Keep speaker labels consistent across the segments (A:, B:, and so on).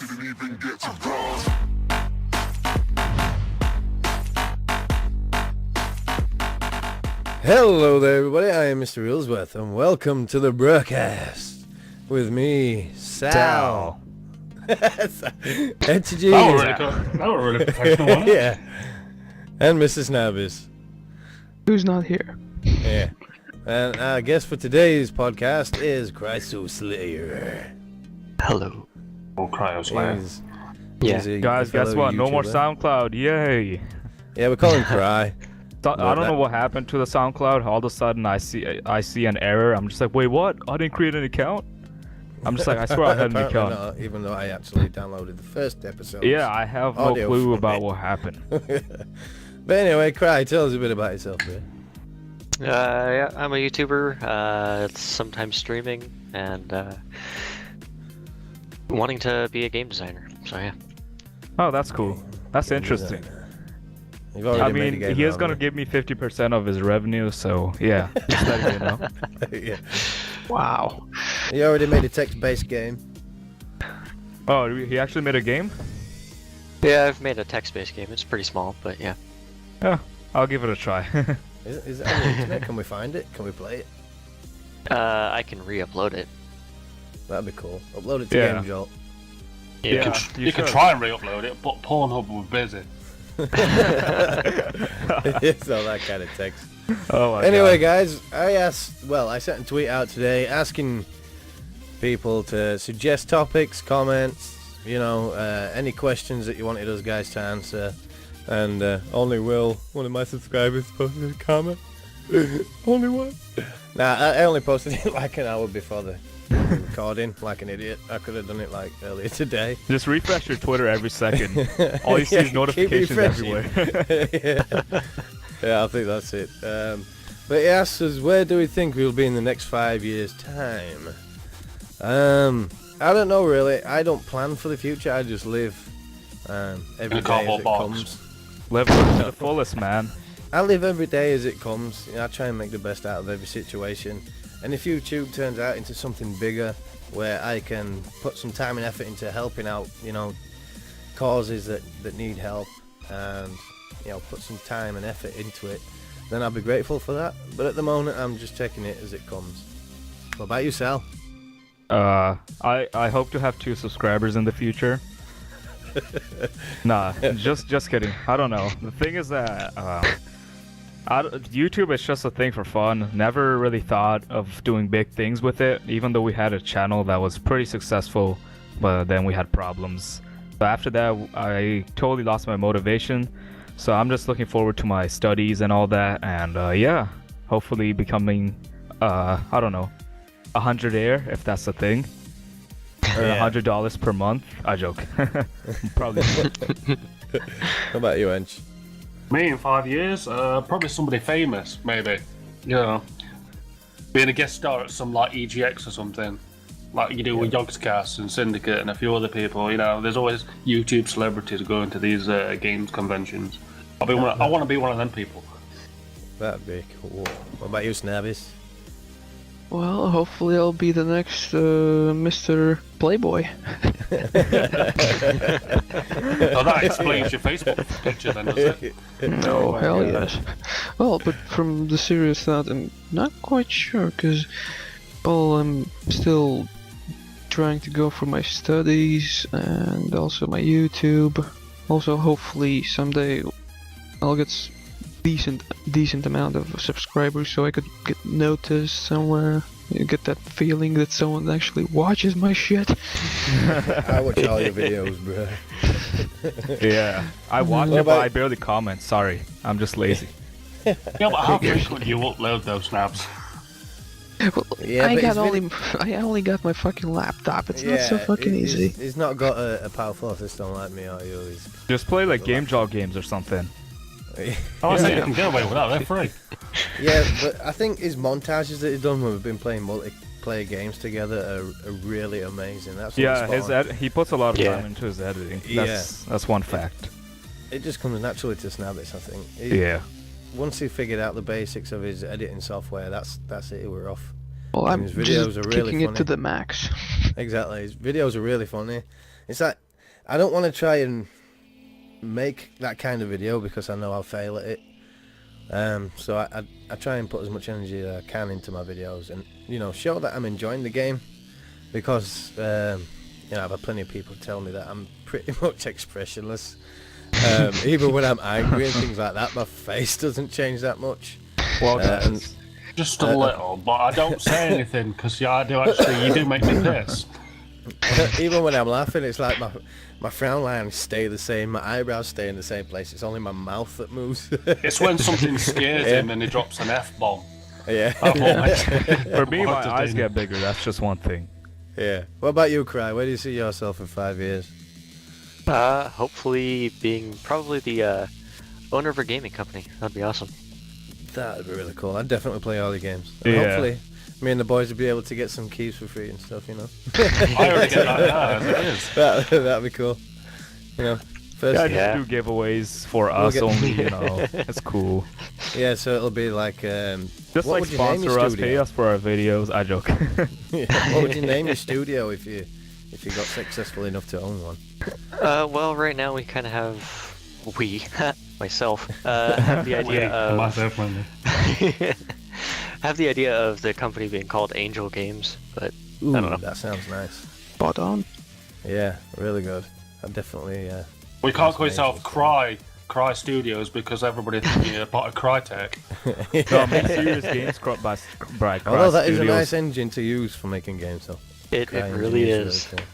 A: Didn't even get to cross.
B: Hello there, everybody. I am MrRiddlesworth, and welcome to the broadcast with me, Sal. Enchajini.
C: That was really professional, wasn't it?
B: Yeah. And MrSnabis.
D: Who's not here?
B: Yeah. And our guest for today's podcast is Cryo Slayer.
D: Hello.
C: Oh, Cryo Slayer.
B: He's a
E: Guys, guess
B: fellow
E: what? No more
B: YouTuber.
E: SoundCloud. Yay!
B: Yeah, we call him Cry.
E: I don't know what happened to the SoundCloud. All of a sudden, I see an error. I'm just like, wait, what? I didn't create an account. I'm just like, I swear I had an
B: Apparently
E: account.
B: not, even though I actually downloaded the first episode.
E: Yeah, I have no
B: Audio
E: clue
B: from
E: about
B: it.
E: what happened.
B: But anyway, Cry, tell us a bit about yourself, man.
D: Yeah, I'm a YouTuber, sometimes streaming, and wanting to be a game designer. So yeah.
E: Oh, that's cool. That's interesting.
B: You've already
E: I
B: made a
E: mean,
B: game
E: he is
B: out
E: gonna
B: of
E: give me 50% of his revenue, so yeah, just letting you know.
B: it. Yeah.
D: Wow.
B: You already made a text-based game.
E: Oh, he actually made a game?
D: Yeah, I've made a text-based game. It's pretty small, but yeah.
E: Yeah, I'll give it a try.
B: Is it on the internet? Can we find it? Can we play it?
D: I can re-upload it.
B: That'd be cool. Upload it to
E: Yeah.
B: Game Jolt.
E: Yeah,
C: You can
E: should.
C: try and re-upload it, but Pornhub was busy.
B: It's all that kind of text.
E: Oh my
B: Anyway,
E: God.
B: guys, I sent a tweet out today asking people to suggest topics, comments, you know, any questions that you wanted us guys to answer. And only Will, one of my subscribers, posted a comment. Only one. Nah, I only posted it like an hour before the recording, like an idiot. I could have done it like earlier today.
E: Just refresh your Twitter every second. All you see is
B: keep
E: notifications
B: refreshing.
E: everywhere.
B: Yeah, I think that's it. But he asks us, where do we think we'll be in the next 5 years' time? I don't know really. I don't plan for the future. I just live every
C: In a
B: day as
C: cardboard
B: it
C: box.
B: comes.
E: Live to the fullest, man.
B: I live every day as it comes. You know, I try and make the best out of every situation. And if YouTube turns out into something bigger, where I can put some time and effort into helping out, you know, causes that need help, and you know, put some time and effort into it, then I'll be grateful for that. But at the moment, I'm just taking it as it comes. What about you, Sal?
E: I hope to have 2 subscribers in the future. Nah, just kidding. I don't know. The thing is that YouTube is just a thing for fun. Never really thought of doing big things with it, even though we had a channel that was pretty successful, but then we had problems. So after that, I totally lost my motivation. So I'm just looking forward to my studies and all that, and yeah, hopefully becoming, I don't know, 100air, if that's the thing. Or
B: Yeah.
E: $100 per month. I joke. Probably.
B: What about you, Ench?
C: Me in 5 years, probably somebody famous, maybe. You know, being a guest star at some like EGX or something, like you do with Yogscast and Syndicate and a few other people. You know, there's always YouTube celebrities going to these games conventions. I want to be one of them people.
B: That'd be cool. What about you, Snabis?
F: Well, hopefully I'll be the next Mr. Playboy.
C: Oh, that explains your Facebook picture, then, does it?
F: No,
B: my
F: hell
B: God.
F: yes. Well, but from the serious thought, I'm not quite sure, because, well, I'm still trying to go for my studies and also my YouTube. Also, hopefully someday I'll get decent amount of subscribers, so I could get noticed somewhere. You get that feeling that someone actually watches my shit.
B: I watch all your videos, bro.
E: Yeah, I watch
B: What
E: it, but
B: about-
E: I barely comment. Sorry, I'm just lazy.
C: Yeah, but how frequently you upload those snaps?
F: Well,
B: Yeah, but it's
F: I only got my fucking laptop. It's not so fucking easy.
B: He's not got a powerful system like me or you. He's
E: Just play like Game Job games or something.
C: Oh, I say you can get away with that, they're free.
B: Yeah, but I think his montages that he's done when we've been playing multiplayer games together are really amazing. That's
E: Yeah,
B: what's spot on.
E: he puts a lot of
D: Yeah.
E: time into his editing.
B: Yeah.
E: That's one fact.
B: It just comes naturally to Snabis, I think.
E: Yeah.
B: Once he figured out the basics of his editing software, that's it. We're off.
F: Well,
B: And
F: I'm
B: his videos
F: just
B: are really
F: kicking it to
B: funny.
F: the max.
B: Exactly. His videos are really funny. It's like I don't want to try and make that kind of video because I know I'll fail at it. So I try and put as much energy as I can into my videos, and show that I'm enjoying the game, because I've had plenty of people tell me that I'm pretty much expressionless. Even when I'm angry and things like that, my face doesn't change that much.
E: Well,
C: Just a little, but I don't say anything because I do actually. You do make me piss.
B: Even when I'm laughing, it's like my frown lines stay the same, my eyebrows stay in the same place. It's only my mouth that moves.
C: It's when something scares him and he drops an F-bomb.
B: Yeah.
E: for me, my eyes get bigger. That's just one thing.
B: Yeah. What about you, Cry? Where do you see yourself in 5 years?
D: Hopefully being probably the owner of a gaming company. That'd be awesome.
B: That'd be really cool. I'd definitely play all the games. And
E: Yeah.
B: hopefully, me and the boys would be able to get some keys for free and stuff,
C: I already get that now, as it is.
B: That'd be cool. First,
E: Yeah, just do giveaways for us only. It's cool.
B: Yeah, so it'll be like
E: Just
B: what
E: like
B: would you name your
E: sponsor us,
B: studio?
E: pay us for our videos. I joke.
B: What would you name your studio if you got successful enough to own one?
D: Well, right now we kind of have myself have the idea of
C: Myself, man.
D: have the idea of the company being called Angel Games, but
B: Ooh,
D: I don't know.
B: that sounds nice.
F: Spot on.
B: Yeah, really good. I definitely.
C: We can't call yourself Cry Studios because everybody thinks you're part of Crytek.
E: No, make serious games by Cry
B: Although that is a
E: Studios.
B: nice engine to use for making games, though.
D: It
B: Cry
D: really
B: engine
D: is.
B: really cool.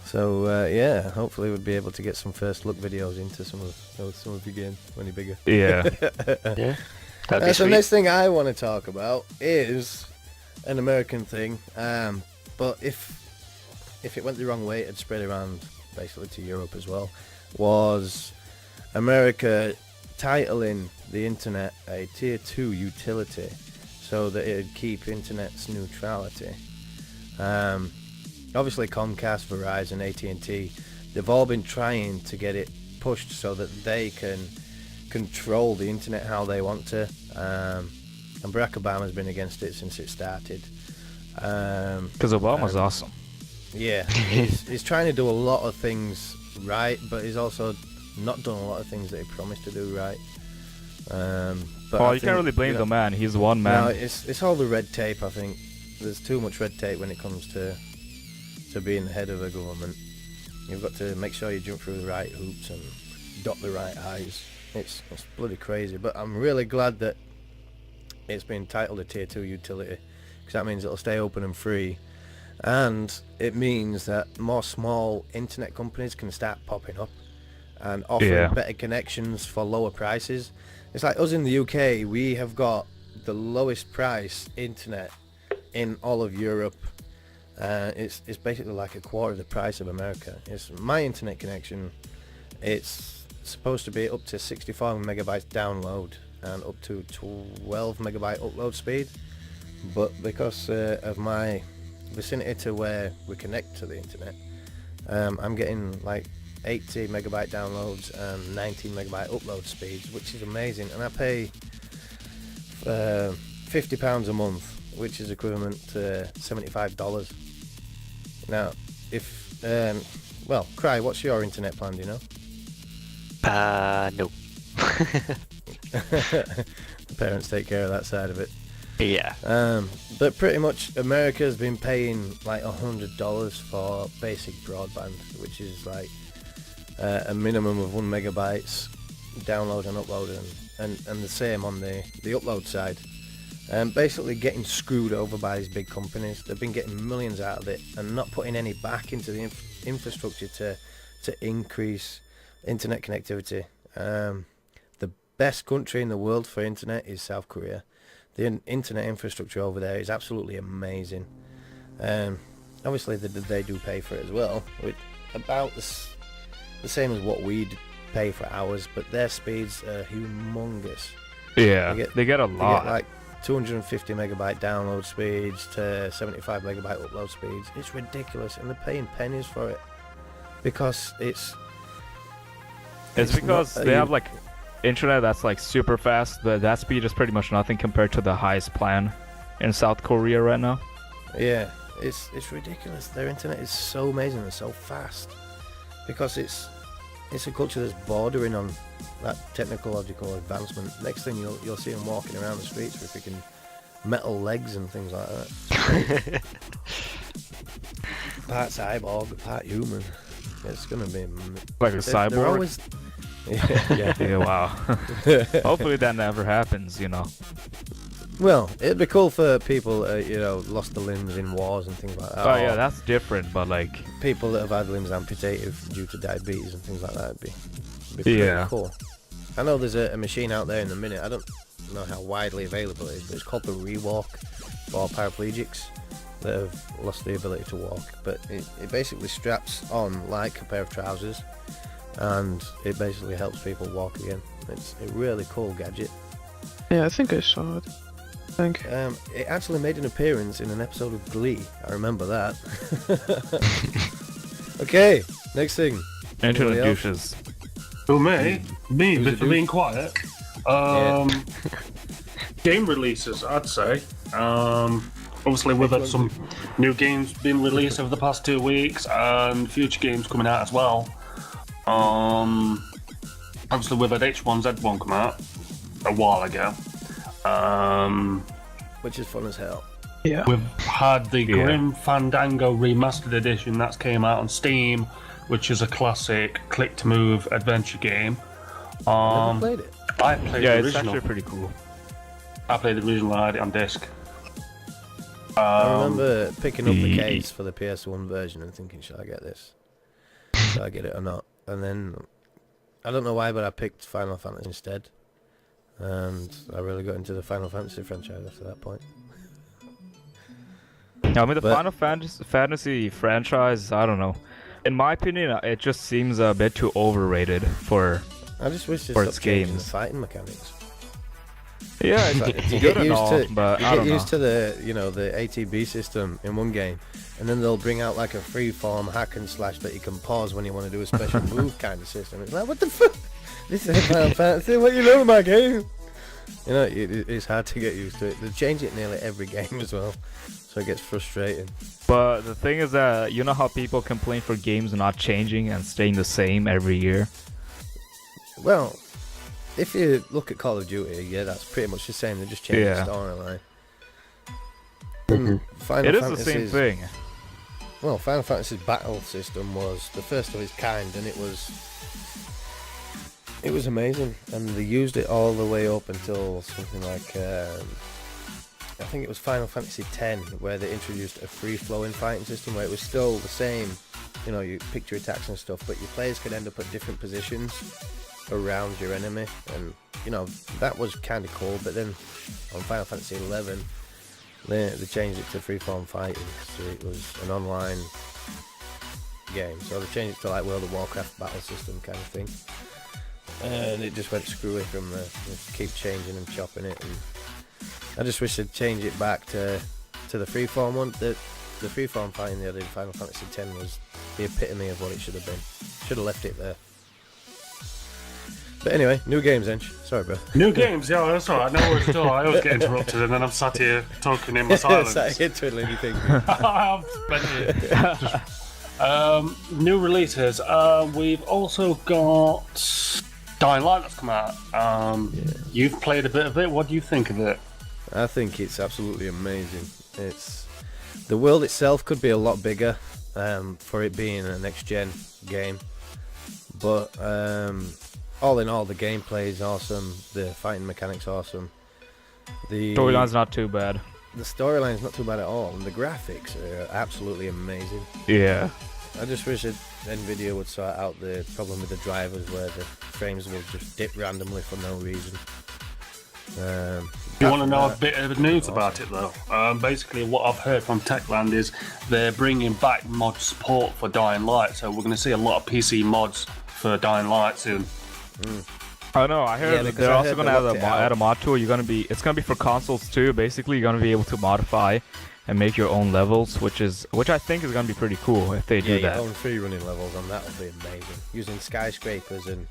B: So yeah, hopefully we'll be able to get some first look videos into some of your games when you're bigger.
E: Yeah.
D: Yeah, that'd be
B: So
D: sweet.
B: next thing I want to talk about is an American thing, but if it went the wrong way, it'd spread around basically to Europe as well. Was America titling the internet a tier 2 utility so that it'd keep internet's neutrality? Obviously Comcast, Verizon, AT&T, they've all been trying to get it pushed so that they can control the internet how they want to, and Barack Obama's been against it since it started.
E: Because Obama's awesome.
B: Yeah, he's trying to do a lot of things right, but he's also not done a lot of things that he promised to do right. But
E: Well, you can't really blame the man. He's one man.
B: No, it's all the red tape. I think there's too much red tape when it comes to being the head of a government. You've got to make sure you jump through the right hoops and dot the right I's. It's bloody crazy, but I'm really glad that it's been titled a tier 2 utility, because that means it'll stay open and free, and it means that more small internet companies can start popping up and offering better connections for lower prices. It's like us in the UK, we have got the lowest price internet in all of Europe. It's basically like a quarter of the price of America. It's my internet connection. It's supposed to be up to 64 megabytes download and up to 12 megabyte upload speed, but because of my vicinity to where we connect to the internet, I'm getting like 80 megabyte downloads and 19 megabyte upload speeds, which is amazing, and I pay £50 a month, which is equivalent to $75. Now, if well, Cry, what's your internet plan, do you know?
D: No.
B: The parents take care of that side of it.
D: Yeah.
B: But pretty much America's been paying like $100 for basic broadband, which is like a minimum of 1 megabytes download and upload, and the same on the upload side. Basically getting screwed over by these big companies. They've been getting millions out of it and not putting any back into the infrastructure to increase internet connectivity. The best country in the world for internet is South Korea. The internet infrastructure over there is absolutely amazing. Obviously they do pay for it as well, with about the same as what we'd pay for ours, but their speeds are humongous.
E: Yeah, they get a
B: They
E: lot.
B: get like 250 megabyte download speeds to 75 megabyte upload speeds. It's ridiculous, and they're paying pennies for it because it's
E: because
B: not-
E: they have like internet that's like super fast, but that speed is pretty much nothing compared to the highest plan in South Korea right now.
B: Yeah, it's ridiculous. Their internet is so amazing and so fast. because it's a culture that's bordering on that technological advancement. Next thing you'll see them walking around the streets with freaking metal legs and things like that. Part cyborg, part human. It's gonna be
E: Like a
B: they're
E: cyborg?
B: always... yeah.
E: Yeah, wow. Hopefully that never happens, you know.
B: Well, it'd be cool for people, lost their limbs in wars and things like that.
E: Oh
B: or
E: yeah, that's different, but like...
B: people that have had limbs amputated due to diabetes and things like that. It'd be pretty
E: Yeah.
B: cool. I know there's a machine out there in the minute. I don't know how widely available it is, but it's called the Rewalk for paraplegics that have lost the ability to walk. But it basically straps on like a pair of trousers, and it basically helps people walk again. It's a really cool gadget.
F: Yeah, I think I saw it.
B: It actually made an appearance in an episode of Glee. I remember that. Okay, next thing.
E: Internet
B: Anybody else?
E: douches.
C: Who, me? Me,
B: Who's
C: but
B: the
C: for being quiet. Game releases, I'd say. Obviously, we've had some new games being released over the past 2 weeks, and future games coming out as well. Obviously, we've had H1Z1 come out a while ago.
B: Which is fun as hell.
F: Yeah.
C: We've had the Grim Fandango Remastered Edition that's came out on Steam, which is a classic click-to-move adventure game.
B: Never played it.
C: I played
E: Yeah,
C: the
E: it's
C: original.
E: actually pretty cool.
C: I played the original. I had it on disc.
B: I remember picking up the case for the PS1 version and thinking, should I get this? Should I get it or not? And then, I don't know why, but I picked Final Fantasy instead. And I really got into the Final Fantasy franchise after that point.
E: I mean, the
B: But-
E: Final Fantasy franchise, I don't know. In my opinion, it just seems a bit too overrated for...
B: I just wish they
E: For
B: stopped
E: its
B: changing
E: games.
B: the fighting mechanics.
E: Yeah, it's,
B: Like,
E: it's
B: you
E: good
B: get
E: and
B: used
E: all,
B: to
E: but
B: you
E: I
B: get
E: don't know.
B: used to the the ATB system in one game, and then they'll bring out like a freeform hack and slash that you can pause when you want to do a special move kind of system. It's like, what the fuck? This is Final Fantasy. What you know about game? You know, it's hard to get used to it. They change it nearly every game as well, so it gets frustrating.
E: But the thing is that, you know how people complain for games not changing and staying the same every year?
B: Well, if you look at Call of Duty, yeah, that's pretty much the same. They just change
E: Yeah.
B: the storyline.
C: Mm-hmm.
B: Final
E: It is the same
B: Fantasy's-
E: thing.
B: Well, Final Fantasy's battle system was the first of its kind, and it was amazing. And they used it all the way up until something like I think it was Final Fantasy X, where they introduced a free-flowing fighting system where it was still the same. You know, you picked your attacks and stuff, but your players could end up at different positions around your enemy, and that was kind of cool. But then on Final Fantasy 11, they changed it to freeform fighting, so it was an online game. So they changed it to like World of Warcraft battle system kind of thing, and it just went screwy from there. They keep changing and chopping it, and I just wish they'd change it back to the freeform one. The freeform fighting they had in Final Fantasy X was the epitome of what it should have been. Should have left it there. But anyway, new games, Ench. Sorry, bro.
C: New games, yeah, that's alright. No worries at all. I always get interrupted, and then I'm sat here talking in my silence.
B: Sat here twiddling your fingers.
C: I have plenty. New releases. We've also got Dying Light that's come out. You've played a bit of it. What do you think of it?
B: I think it's absolutely amazing. The world itself could be a lot bigger for it being a next-gen game, but all in all, the gameplay is awesome. The fighting mechanics awesome. The
E: Storyline's not too bad.
B: The storyline's not too bad at all, and the graphics are absolutely amazing.
E: Yeah.
B: I just wish that Nvidia would sort out the problem with the drivers, where the frames will just dip randomly for no reason.
C: You want to know a bit of news about it, though? Basically, what I've heard from Techland is they're bringing back mod support for Dying Light, so we're going to see a lot of PC mods for Dying Light soon.
E: Oh no, I heard
B: Yeah,
E: that
B: because
E: they're
B: I
E: also
B: heard
E: gonna
B: they looked it out.
E: add a mod tool. It's gonna be for consoles too. Basically, you're gonna be able to modify and make your own levels, which I think is gonna be pretty cool if they do
B: your
E: that.
B: own free running levels on that would be amazing. Using skyscrapers and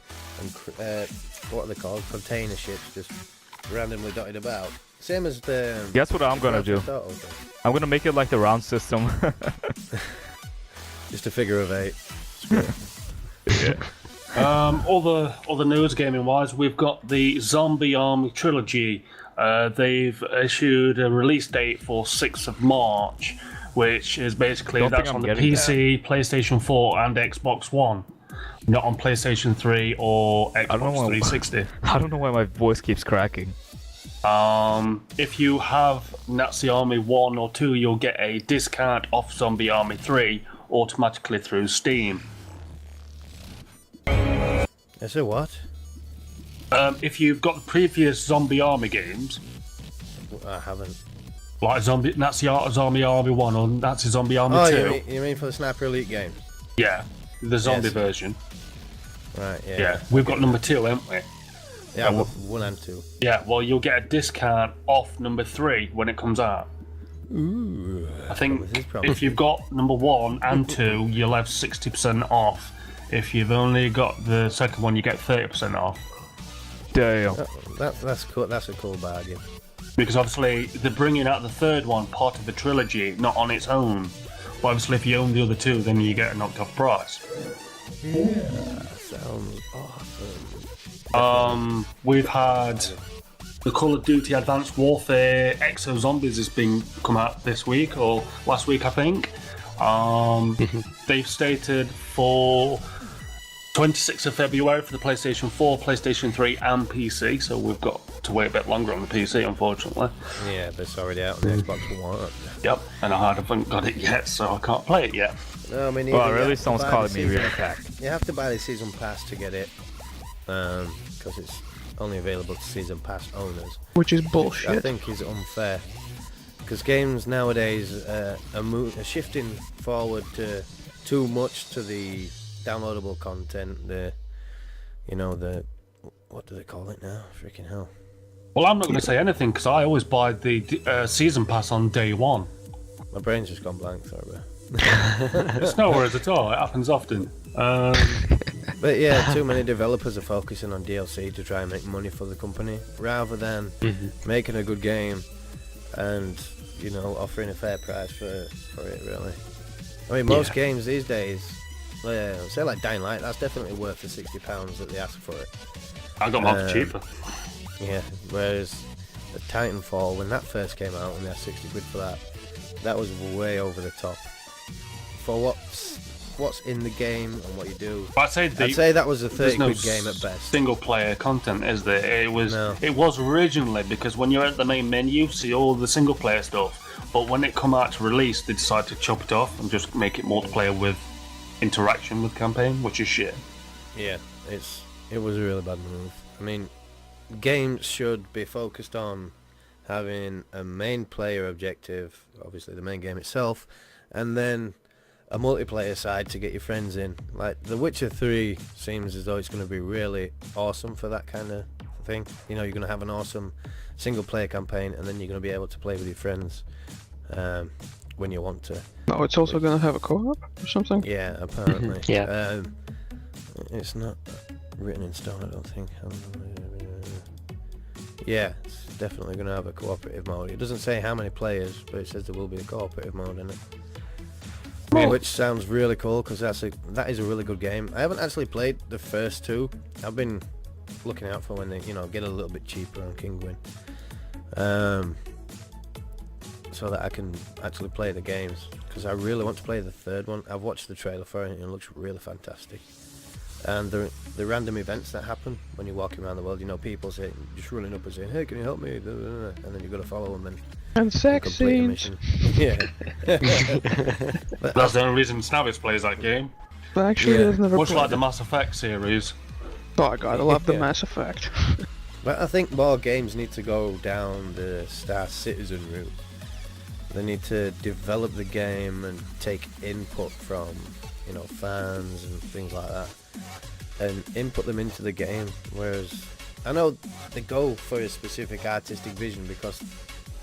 B: what are they called? Container ships just randomly dotted about. Same as the.
E: Guess what I'm gonna do?
B: Grand Theft Auto thing.
E: I'm gonna make it like the round system.
B: Just a figure of 8. Screw it.
C: Other news gaming wise, we've got the Zombie Army trilogy. They've issued a release date for 6th of March, which is basically
E: Don't think
C: that's
E: I'm
C: on the
E: getting
C: PC, PlayStation 4, and Xbox One. Not on PlayStation 3 or Xbox
E: don't know why-
C: 360.
E: I don't know why my voice keeps cracking.
C: If you have Nazi Army 1 or 2, you'll get a discount off Zombie Army 3 automatically through Steam.
B: Is it what?
C: If you've got the previous Zombie Army games,
B: I haven't.
C: like Nazi Zombie Army 1 or Nazi Zombie Army
B: Oh,
C: 2,
B: you mean for the Sniper Elite games?
C: yeah, the zombie
B: Yes.
C: version.
B: Right, yeah.
C: Yeah, we've got number 2, haven't we?
B: Yeah, 1 and 2.
C: Yeah, well, you'll get a discount off number 3 when it comes out.
B: Ooh.
C: I think
B: This is promising.
C: if you've got number 1 and 2, you'll have 60% off. If you've only got the second one, you get 30% off.
E: Damn.
B: That's cool. That's a cool bargain.
C: Because obviously, they're bringing out the third one, part of the trilogy, not on its own. But obviously, if you own the other 2, then you get a knocked off price.
B: Sounds awesome.
C: We've had the Call of Duty Advanced Warfare Exo Zombies has been come out this week or last week, I think. They've stated for 26th of February for the PlayStation 4, PlayStation 3, and PC. So we've got to wait a bit longer on the PC, unfortunately.
B: Yeah, but it's already out on the Xbox One.
C: Yep, and I haven't got it yet, so I can't play it yet.
B: No, I mean,
E: Well,
B: you
E: really,
B: have to
E: someone's
B: buy
E: calling
B: the
E: me
B: season-
E: real attack.
B: You have to buy the season pass to get it, because it's only available to season pass owners.
F: Which is
B: Which I
F: bullshit.
B: think is unfair, because games nowadays are shifting forward to too much to the downloadable content. What do they call it now? Freaking hell!
C: Well, I'm not going to say anything because I always buy the season pass on day one.
B: My brain's just gone blank. Sorry, bro.
C: It's no worries at all. It happens often.
B: But yeah, too many developers are focusing on DLC to try and make money for the company, rather than making a good game and offering a fair price for it. Really, I mean, most games these days, say like Dying Light, that's definitely worth the £60 that they ask for it.
C: I got mine for cheaper.
B: Yeah, whereas the Titanfall, when that first came out and they had 60 quid for that was way over the top for what's in the game and what you do.
C: I'd say
B: that was a 30
C: there's no
B: quid game at best.
C: Single player content, is there? It was.
B: No.
C: It was originally, because when you're at the main menu, you see all the single player stuff. But when it come out to release, they decided to chop it off and just make it multiplayer with interaction with campaign, which is shit.
B: Yeah, it was a really bad move. I mean, games should be focused on having a main player objective, obviously the main game itself, and then a multiplayer side to get your friends in. Like The Witcher 3 seems as though it's going to be really awesome for that kind of thing. You're going to have an awesome single player campaign, and then you're going to be able to play with your friends when you want to.
F: No, it's also gonna have a co-op or something.
B: Yeah, apparently.
D: Yeah.
B: It's not written in stone, I don't think. Yeah, it's definitely going to have a cooperative mode. It doesn't say how many players, but it says there will be a cooperative mode in it. Which sounds really cool, because that is a really good game. I haven't actually played the first 2. I've been looking out for when they get a little bit cheaper on Kinguin, so that I can actually play the games, because I really want to play the third one. I've watched the trailer for it and it looks really fantastic. And the random events that happen when you're walking around the world, people saying, just running up and saying, hey, can you help me? And then you've got to follow them
F: And sex
B: complete a
F: scenes.
B: mission. Yeah. But
C: That's the only reason Snabis plays that game.
F: But actually,
B: Yeah.
F: I've never
C: Much
F: played
C: like the
F: it.
C: Mass Effect series.
F: Oh god, I love the
B: Yeah.
F: Mass Effect.
B: But I think more games need to go down the Star Citizen route. They need to develop the game and take input from, fans and things like that, and input them into the game. Whereas I know they go for a specific artistic vision because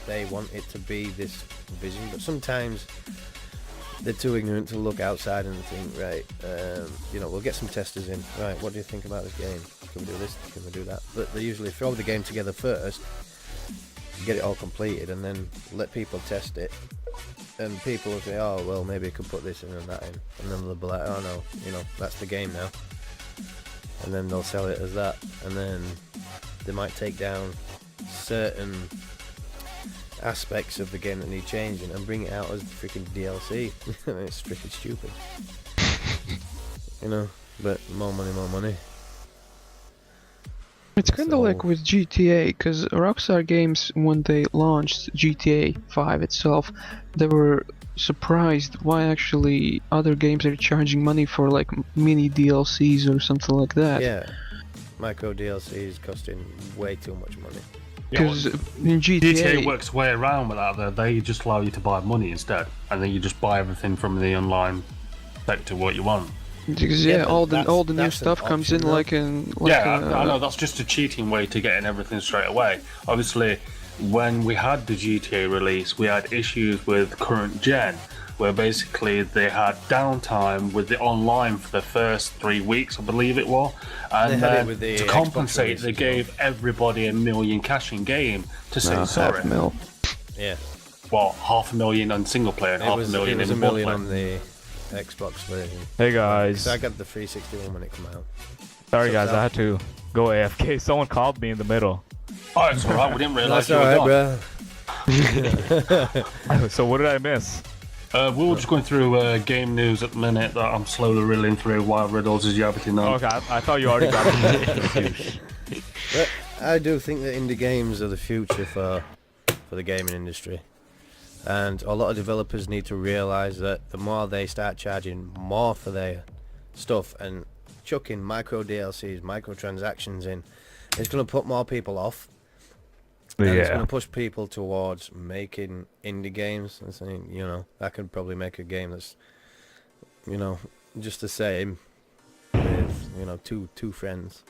B: they want it to be this vision, but sometimes they're too ignorant to look outside and think, right, we'll get some testers in. Right, what do you think about this game? Can we do this? Can we do that? But they usually throw the game together first, get it all completed, and then let people test it. and people will say, oh well, maybe I could put this in and that in, and then they'll be like, oh no, you know, that's the game now, and then they'll sell it as that, and then they might take down certain aspects of the game that need changing and bring it out as freaking DLC. It's freaking stupid. You know, but more money.
F: It's kind of like with GTA, because Rockstar Games, when they launched GTA 5 itself, they were surprised why actually other games are charging money for like mini DLCs or something like that.
B: Yeah, micro DLCs costing way too much money.
F: Because in
C: GTA works way around with that. They just allow you to buy money instead, and then you just buy everything from the online sector what you want.
F: Because
B: Yeah,
F: all
B: but
F: the new
B: that's
F: stuff
B: an
F: comes
B: option,
F: in
B: though.
F: like in
C: I know that's just a cheating way to getting everything straight away. Obviously, when we had the GTA release, we had issues with current gen, where basically they had downtime with the online for the first 3 weeks, I believe it was, and
B: They had it
C: then
B: with the
C: to
B: Xbox
C: compensate,
B: release
C: they
B: as well.
C: gave everybody $1 million cash in game to say sorry.
F: $500,000.
B: Yeah,
C: Well, $500,000 on single player and
B: it was
C: $500,000
B: a
C: in
B: million
C: multiplayer.
B: on the Xbox version.
E: Hey guys,
B: So I got the 361 when it came out.
E: sorry
B: so
E: guys,
B: sad.
E: I had to go AFK. Someone called me in the middle.
C: Oh, it's alright, we didn't realise
B: That's
C: you were
B: alright,
C: gone.
B: bro.
E: So what did I miss?
C: We were just going through game news at the minute that I'm slowly riddling through while Riddles is yabbiting on.
E: Okay, I thought you already got it.
B: But I do think that indie games are the future for the gaming industry, and a lot of developers need to realise that the more they start charging more for their stuff and chucking micro DLCs, microtransactions in, it's going to put more people off. And it's going
E: Yeah.
B: to push people towards making indie games and saying, you know, I could probably make a game that's, you know, just the same with, you know, two friends.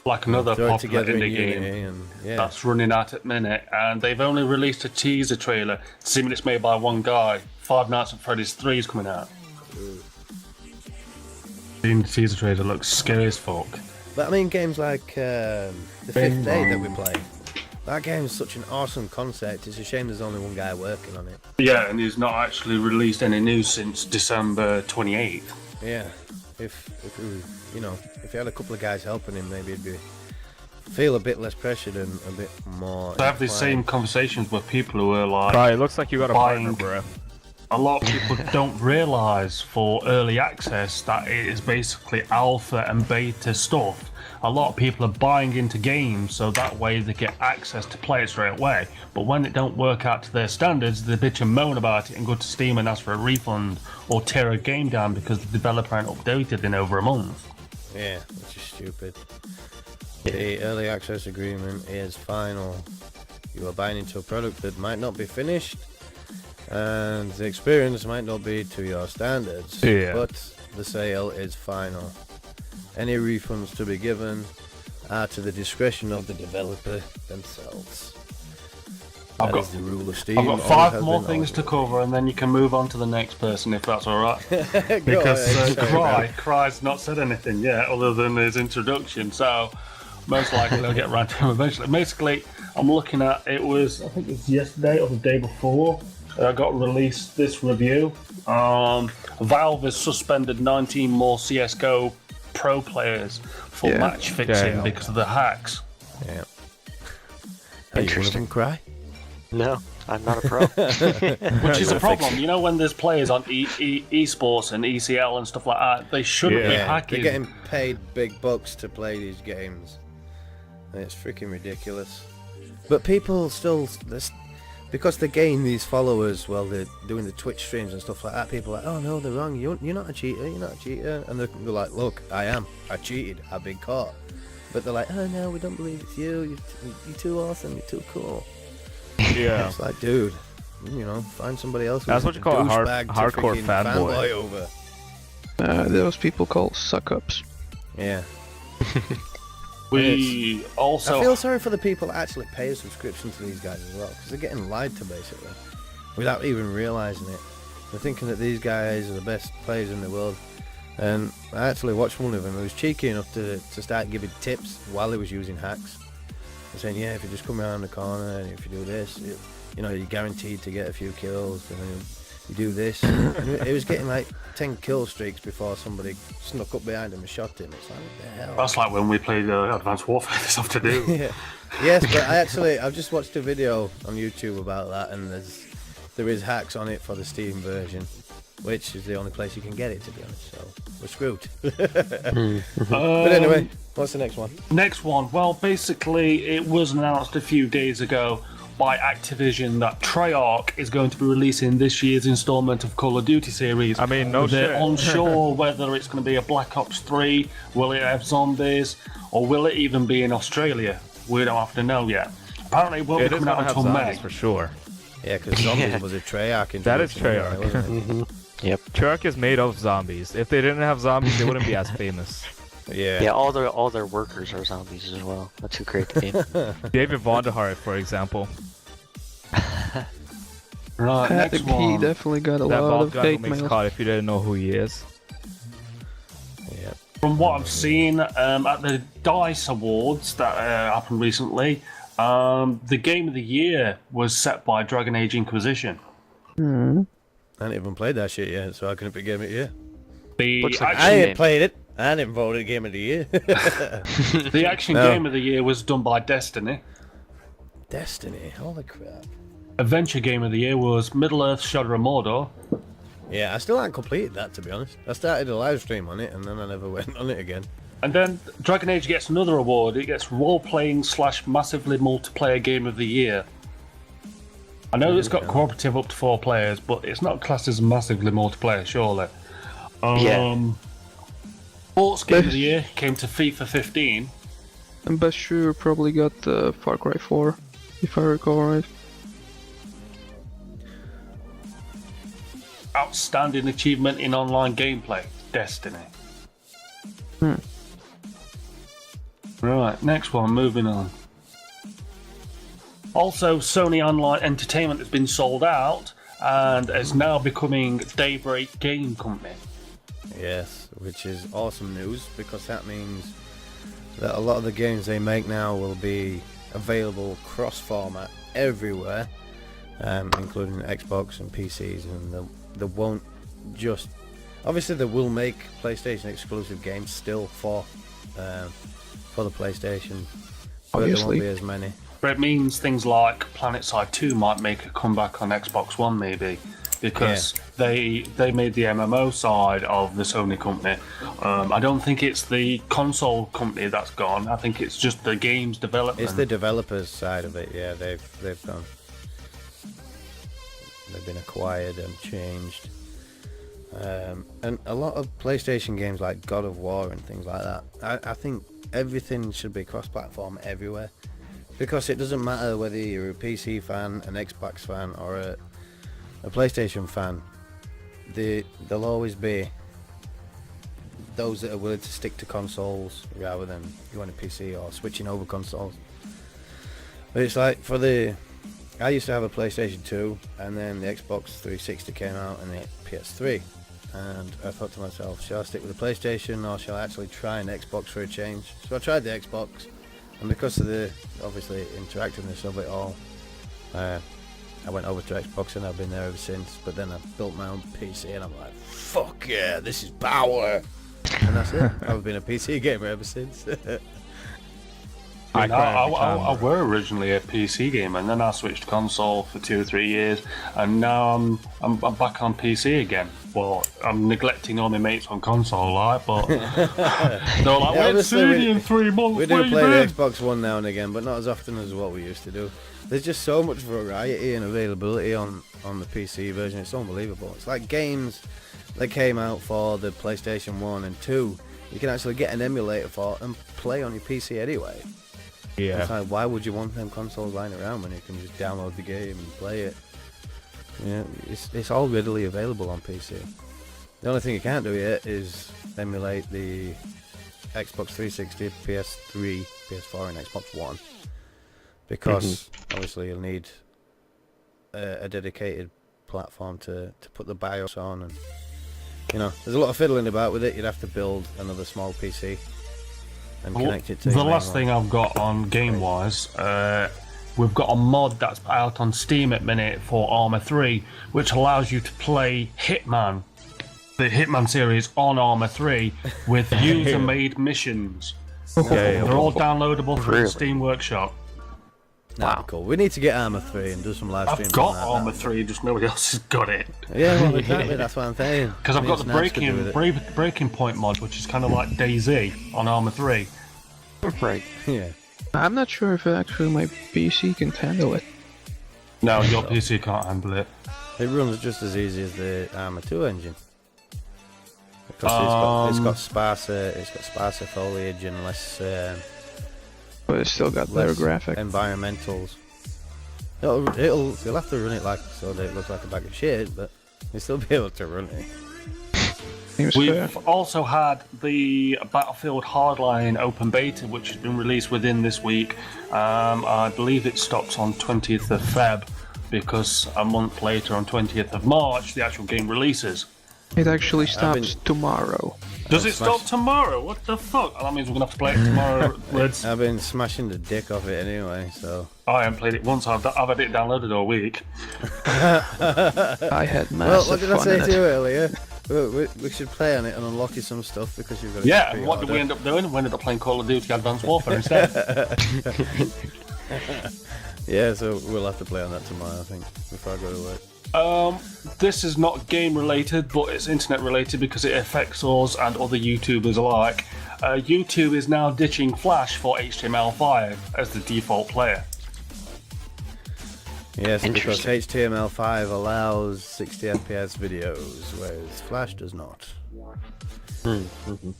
C: Like another
B: Throw it
C: popular
B: together in
C: indie game
B: Unity and yeah.
C: that's running out at the minute, and they've only released a teaser trailer. 7 minutes made by one guy. Five Nights at Freddy's 3 is coming out. The teaser trailer looks scary as fuck.
B: But I mean, games like the Fifth Day that we play, that game is such an awesome concept. It's a shame there's only one guy working on it.
C: Yeah, and he's not actually released any news since December 28th.
B: Yeah, if we, you know, if he had a couple of guys helping him, maybe he'd feel a bit less pressured and a bit more.
C: I have these same
B: inclined.
C: conversations with people who are like,
E: Right, it looks like you got a partner,
C: Buying-
E: bro.
C: a lot of people don't realise for early access that it is basically alpha and beta stuff. A lot of people are buying into games so that way they get access to play it straight away. But when it don't work out to their standards, they bitch and moan about it and go to Steam and ask for a refund or tear a game down because the developer ain't updated in over a month.
B: Yeah, which is stupid. The early access agreement is final. You are buying into a product that might not be finished, and the experience might not be to your standards.
E: Yeah.
B: But the sale is final. Any refunds to be given are to the discretion of the developer themselves.
C: I've
B: That
C: got-
B: is the rule of Steam.
C: I've got
B: always
C: 5
B: has
C: more
B: been,
C: things to
B: always
C: cover and then you can move on to the next person if that's alright.
B: will. Go
C: Because
B: ahead, sorry, bro.
C: Cry's not said anything yet other than his introduction, so most likely I'll get around to him eventually. Basically, I'm looking at, I think it was yesterday or the day before, I got released this review. Valve has suspended 19 more CSGO pro players for
F: Yeah.
C: match fixing
E: Yeah.
C: because of the hacks.
B: Yeah. Are you one of
D: Interesting.
B: them, Cry?
D: No, I'm not a pro.
C: Which is a problem, you know, when there's players on esports and ECL and stuff like that, they shouldn't be
B: Yeah,
C: hacking.
B: they're getting paid big bucks to play these games. And it's freaking ridiculous. But people still, because they gain these followers while they're doing the Twitch streams and stuff like that, people are like, oh no, they're wrong, you're not a cheater, you're not a cheater. And they're like, look, I am, I cheated, I've been caught. But they're like, oh no, we don't believe it's you, you're too awesome, you're too cool.
E: Yeah.
B: It's like, dude, you know, find somebody else.
E: That's
B: who's
E: what you call a
B: douchebag to
E: hardcore
B: freaking
E: fanboy.
B: over.
F: Those people called suck-ups.
B: Yeah.
C: We also
B: I feel sorry for the people that actually pay a subscription to these guys as well, because they're getting lied to basically, without even realising it. They're thinking that these guys are the best players in the world, and I actually watched one of them who was cheeky enough to start giving tips while he was using hacks. And saying, yeah, if you just come around the corner and if you do this, you know, you're guaranteed to get a few kills, and then you do this. And he was getting like 10 kill streaks before somebody snuck up behind him and shot him. It's like, what the hell?
C: That's like when we played Advanced Warfare this afternoon.
B: Yeah. Yes, but I've just watched a video on YouTube about that, and there is hacks on it for the Steam version, which is the only place you can get it, to be honest. So we're screwed. But anyway, what's the next one?
C: Next one. Well, basically, it was announced a few days ago by Activision that Treyarch is going to be releasing this year's installment of Call of Duty series.
E: I mean, no
C: They're
E: shit.
C: unsure whether it's going to be a Black Ops 3, will it have zombies, or will it even be in Australia? We don't have to know yet. Apparently, it won't
E: It
C: be
E: is
C: coming
E: gonna
C: out
E: have
C: until
E: zombies
C: May.
E: for sure.
B: Yeah, because zombies was a Treyarch.
E: That is
B: introduction,
E: Treyarch.
B: wasn't it?
D: Yep.
E: Treyarch is made of zombies. If they didn't have zombies, they wouldn't be as famous.
B: Yeah.
D: Yeah, all their workers are zombies as well. That's who created the game.
E: David Vonderhaar, for example.
C: Right, next
F: He
C: one.
F: definitely got a
E: That
F: lot
E: bald
F: of
E: guy who
F: hate
E: makes
F: mail.
E: COD if you didn't know who he is.
B: Yeah.
C: From what I've seen at the DICE Awards that happened recently, the Game of the Year was set by Dragon Age Inquisition.
B: I haven't even played that shit yet, so I couldn't pick Game of the Year.
C: The
D: Looks like
B: I ain't
D: Game.
B: played it. I didn't vote it Game of the Year.
C: the action
B: No.
C: Game of the Year was done by Destiny.
B: Destiny, holy crap.
C: Adventure Game of the Year was Middle-earth Shadow of Mordor.
B: Yeah, I still haven't completed that, to be honest. I started a live stream on it, and then I never went on it again.
C: And then Dragon Age gets another award. It gets Role-Playing / Massively Multiplayer Game of the Year. I know it's got cooperative up to 4 players, but it's not classed as massively multiplayer, surely.
D: Yeah.
C: Sports Game of the Year came to FIFA 15.
F: And Bashir probably got Far Cry 4, if I recall right.
C: Outstanding achievement in online gameplay, Destiny. Right, next one, moving on. Also, Sony Online Entertainment has been sold out and is now becoming Daybreak Game Company.
B: Yes, which is awesome news, because that means that a lot of the games they make now will be available cross-format everywhere, including Xbox and PCs, and they won't just... Obviously they will make PlayStation exclusive games still for the PlayStation, but there
F: Obviously.
B: won't be as many.
C: But it means things like PlanetSide 2 might make a comeback on Xbox One, maybe, because they made the MMO side of the Sony company. I don't think it's the console company that's gone. I think it's just the games development.
B: It's the developers side of it. Yeah, they've gone. They've been acquired and changed. And a lot of PlayStation games like God of War and things like that, I think everything should be cross-platform everywhere, because it doesn't matter whether you're a PC fan, an Xbox fan, or a PlayStation fan. There'll always be those that are willing to stick to consoles rather than going to PC or switching over consoles. But it's like I used to have a PlayStation 2, and then the Xbox 360 came out and the PS3, and I thought to myself, shall I stick with the PlayStation or shall I actually try an Xbox for a change? So I tried the Xbox, and because of the obviously interactiveness of it all, I went over to Xbox, and I've been there ever since. But then I built my own PC, and I'm like, fuck yeah, this is power, and that's it. I've been a PC gamer ever since.
C: I were originally a PC gamer, and then I switched console for 2 or 3 years, and now I'm back on PC again. Well, I'm neglecting all my mates on console, like, but they're like,
B: Yeah,
C: we're
B: obviously
C: seeing you in 3 months.
B: We
C: where
B: do
C: you
B: play the
C: been?"
B: Xbox One now and again, but not as often as what we used to do. There's just so much variety and availability on the PC version. It's unbelievable. It's like games that came out for the PlayStation 1 and 2. You can actually get an emulator for and play on your PC anyway.
E: Yeah.
B: It's like, why would you want them consoles lying around when you can just download the game and play it? Yeah, it's all readily available on PC. The only thing you can't do yet is emulate the Xbox 360, PS3, PS4 and Xbox One, because obviously you'll need a dedicated platform to put the BIOS on, and there's a lot of fiddling about with it. You'd have to build another small PC and connect it to
C: the
B: your main
C: last
B: one.
C: thing I've got on game wise we've got a mod that's out on Steam at minute for Arma 3, which allows you to play Hitman, the Hitman series on Arma 3 with user-made missions. They're all downloadable through the Steam Workshop.
B: Wow, cool. We need to get Arma 3 and do some live streams.
C: I've got
B: on that.
C: Arma 3, just nobody else has got it.
B: Yeah, well, exactly. That's what I'm saying.
C: Because I've got the breaking point mod, which is kind of like DayZ on Arma 3.
D: Right.
B: Yeah.
F: I'm not sure if actually my PC can handle it.
C: No, your PC can't handle it.
B: It runs just as easy as the Arma 2 engine. Because it's got sparser foliage and less.
F: But it's still got better graphics.
B: Environmentals. You'll have to run it like so that it looks like a bag of shit, but you'll still be able to run it.
C: We've also had the Battlefield Hardline open beta, which has been released within this week. I believe it stops on 20th of Feb, because a month later, on 20th of March, the actual game releases.
F: It actually stops tomorrow.
C: Does it stop tomorrow? What the fuck? That means we're gonna have to play it tomorrow.
B: I've been smashing the dick off it anyway, so.
C: I haven't played it once. I've had it downloaded all week.
F: I had massive
B: Well, what did I
F: fun
B: say
F: in
B: to
F: it.
B: you earlier? We should play on it and unlock you some stuff because you've got.
C: Yeah, and what did we end up doing? We ended up playing Call of Duty Advanced Warfare instead.
B: Yeah, so we'll have to play on that tomorrow, I think, before I go to work.
C: This is not game related, but it's internet related because it affects us and other YouTubers alike. YouTube is now ditching Flash for HTML5 as the default player.
B: Yes, because HTML5 allows 60 FPS videos, whereas Flash does not.
C: Mm-hmm.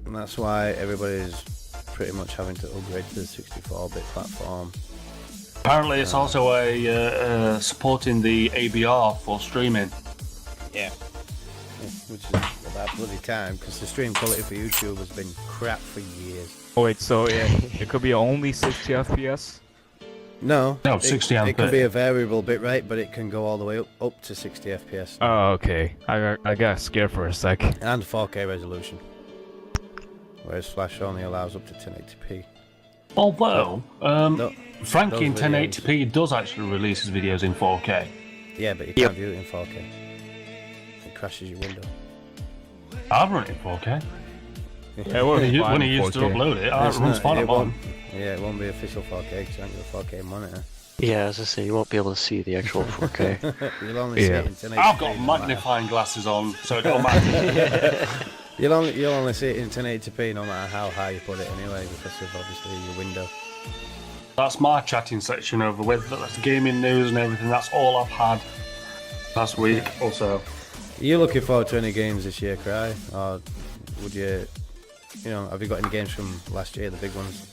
B: And that's why everybody's pretty much having to upgrade to the 64-bit platform.
C: Apparently, it's also supporting the ABR for streaming.
B: Yeah. Which is about bloody time, because the stream quality for YouTube has been crap for years.
E: Oh wait, so yeah, it could be only 60 FPS?
B: No,
C: 60 and
B: it can
C: 30.
B: be a variable bit rate, but it can go all the way up to 60 FPS.
E: Oh, okay. I got scared for a sec.
B: And 4K resolution. Whereas Flash only allows up to 1080p.
C: Although, Frankie in
B: those videos.
C: 1080p does actually release his videos in 4K.
B: Yeah, but you can't view it in 4K. It crashes your window.
C: I've run it in 4K.
E: Yeah, it works fine
C: When he
E: in
C: used to
E: 4K.
C: upload it, it
B: It's
C: runs
B: not-
C: fine
B: it
C: at
B: won't-
C: mine.
B: Yeah, it won't be official 4K because you haven't got a 4K monitor.
D: Yeah, as I say, you won't be able to see the actual 4K.
B: You'll only see
E: Yeah.
B: it in 1080p.
C: I've got
B: no matter-
C: magnifying glasses on, so it don't matter.
B: You'll only see it in 1080p no matter how high you put it anyway, because of obviously your window.
C: That's my chatting section over with. That's gaming news and everything. That's all I've had last week or so.
B: Are you looking forward to any games this year, Cry? Or would you know, have you got any games from last year, the big ones?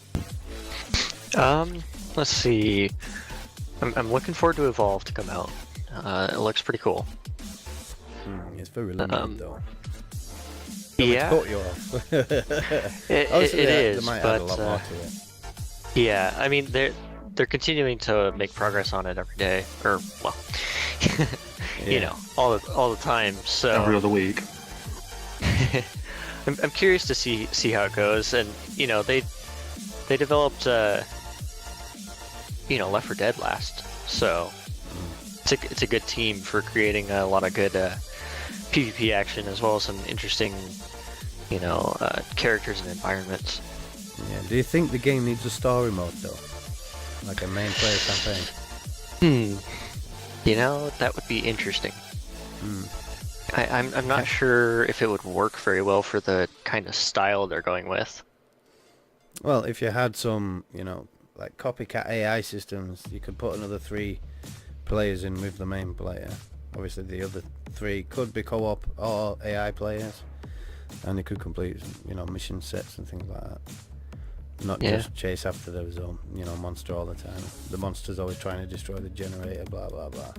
D: Let's see. I'm looking forward to Evolve to come out. It looks pretty cool.
B: It's very limited though.
D: Yeah,
B: Cut you off.
D: it
B: Obviously, they
D: is,
B: might add
D: but
B: a lot more to it.
D: yeah, I mean they're continuing to make progress on it every day, or well, you
B: Yeah.
D: know, all the time. So
C: Every other week.
D: I'm curious to see how it goes, and you know they developed you know Left 4 Dead last, so it's a good team for creating a lot of good PvP action as well as some interesting you know characters and environments.
B: Yeah. Do you think the game needs a story mode though, like a main player campaign?
D: You know that would be interesting. I'm not sure if it would work very well for the kind of style they're going with.
B: Well, if you had some, you know, like copycat AI systems, you could put another 3 players in with the main player. Obviously, the other 3 could be co-op or AI players, and they could complete, you know, mission sets and things like that. Not just chase after the monster all the time. The monster's always trying to destroy the generator, blah blah blah.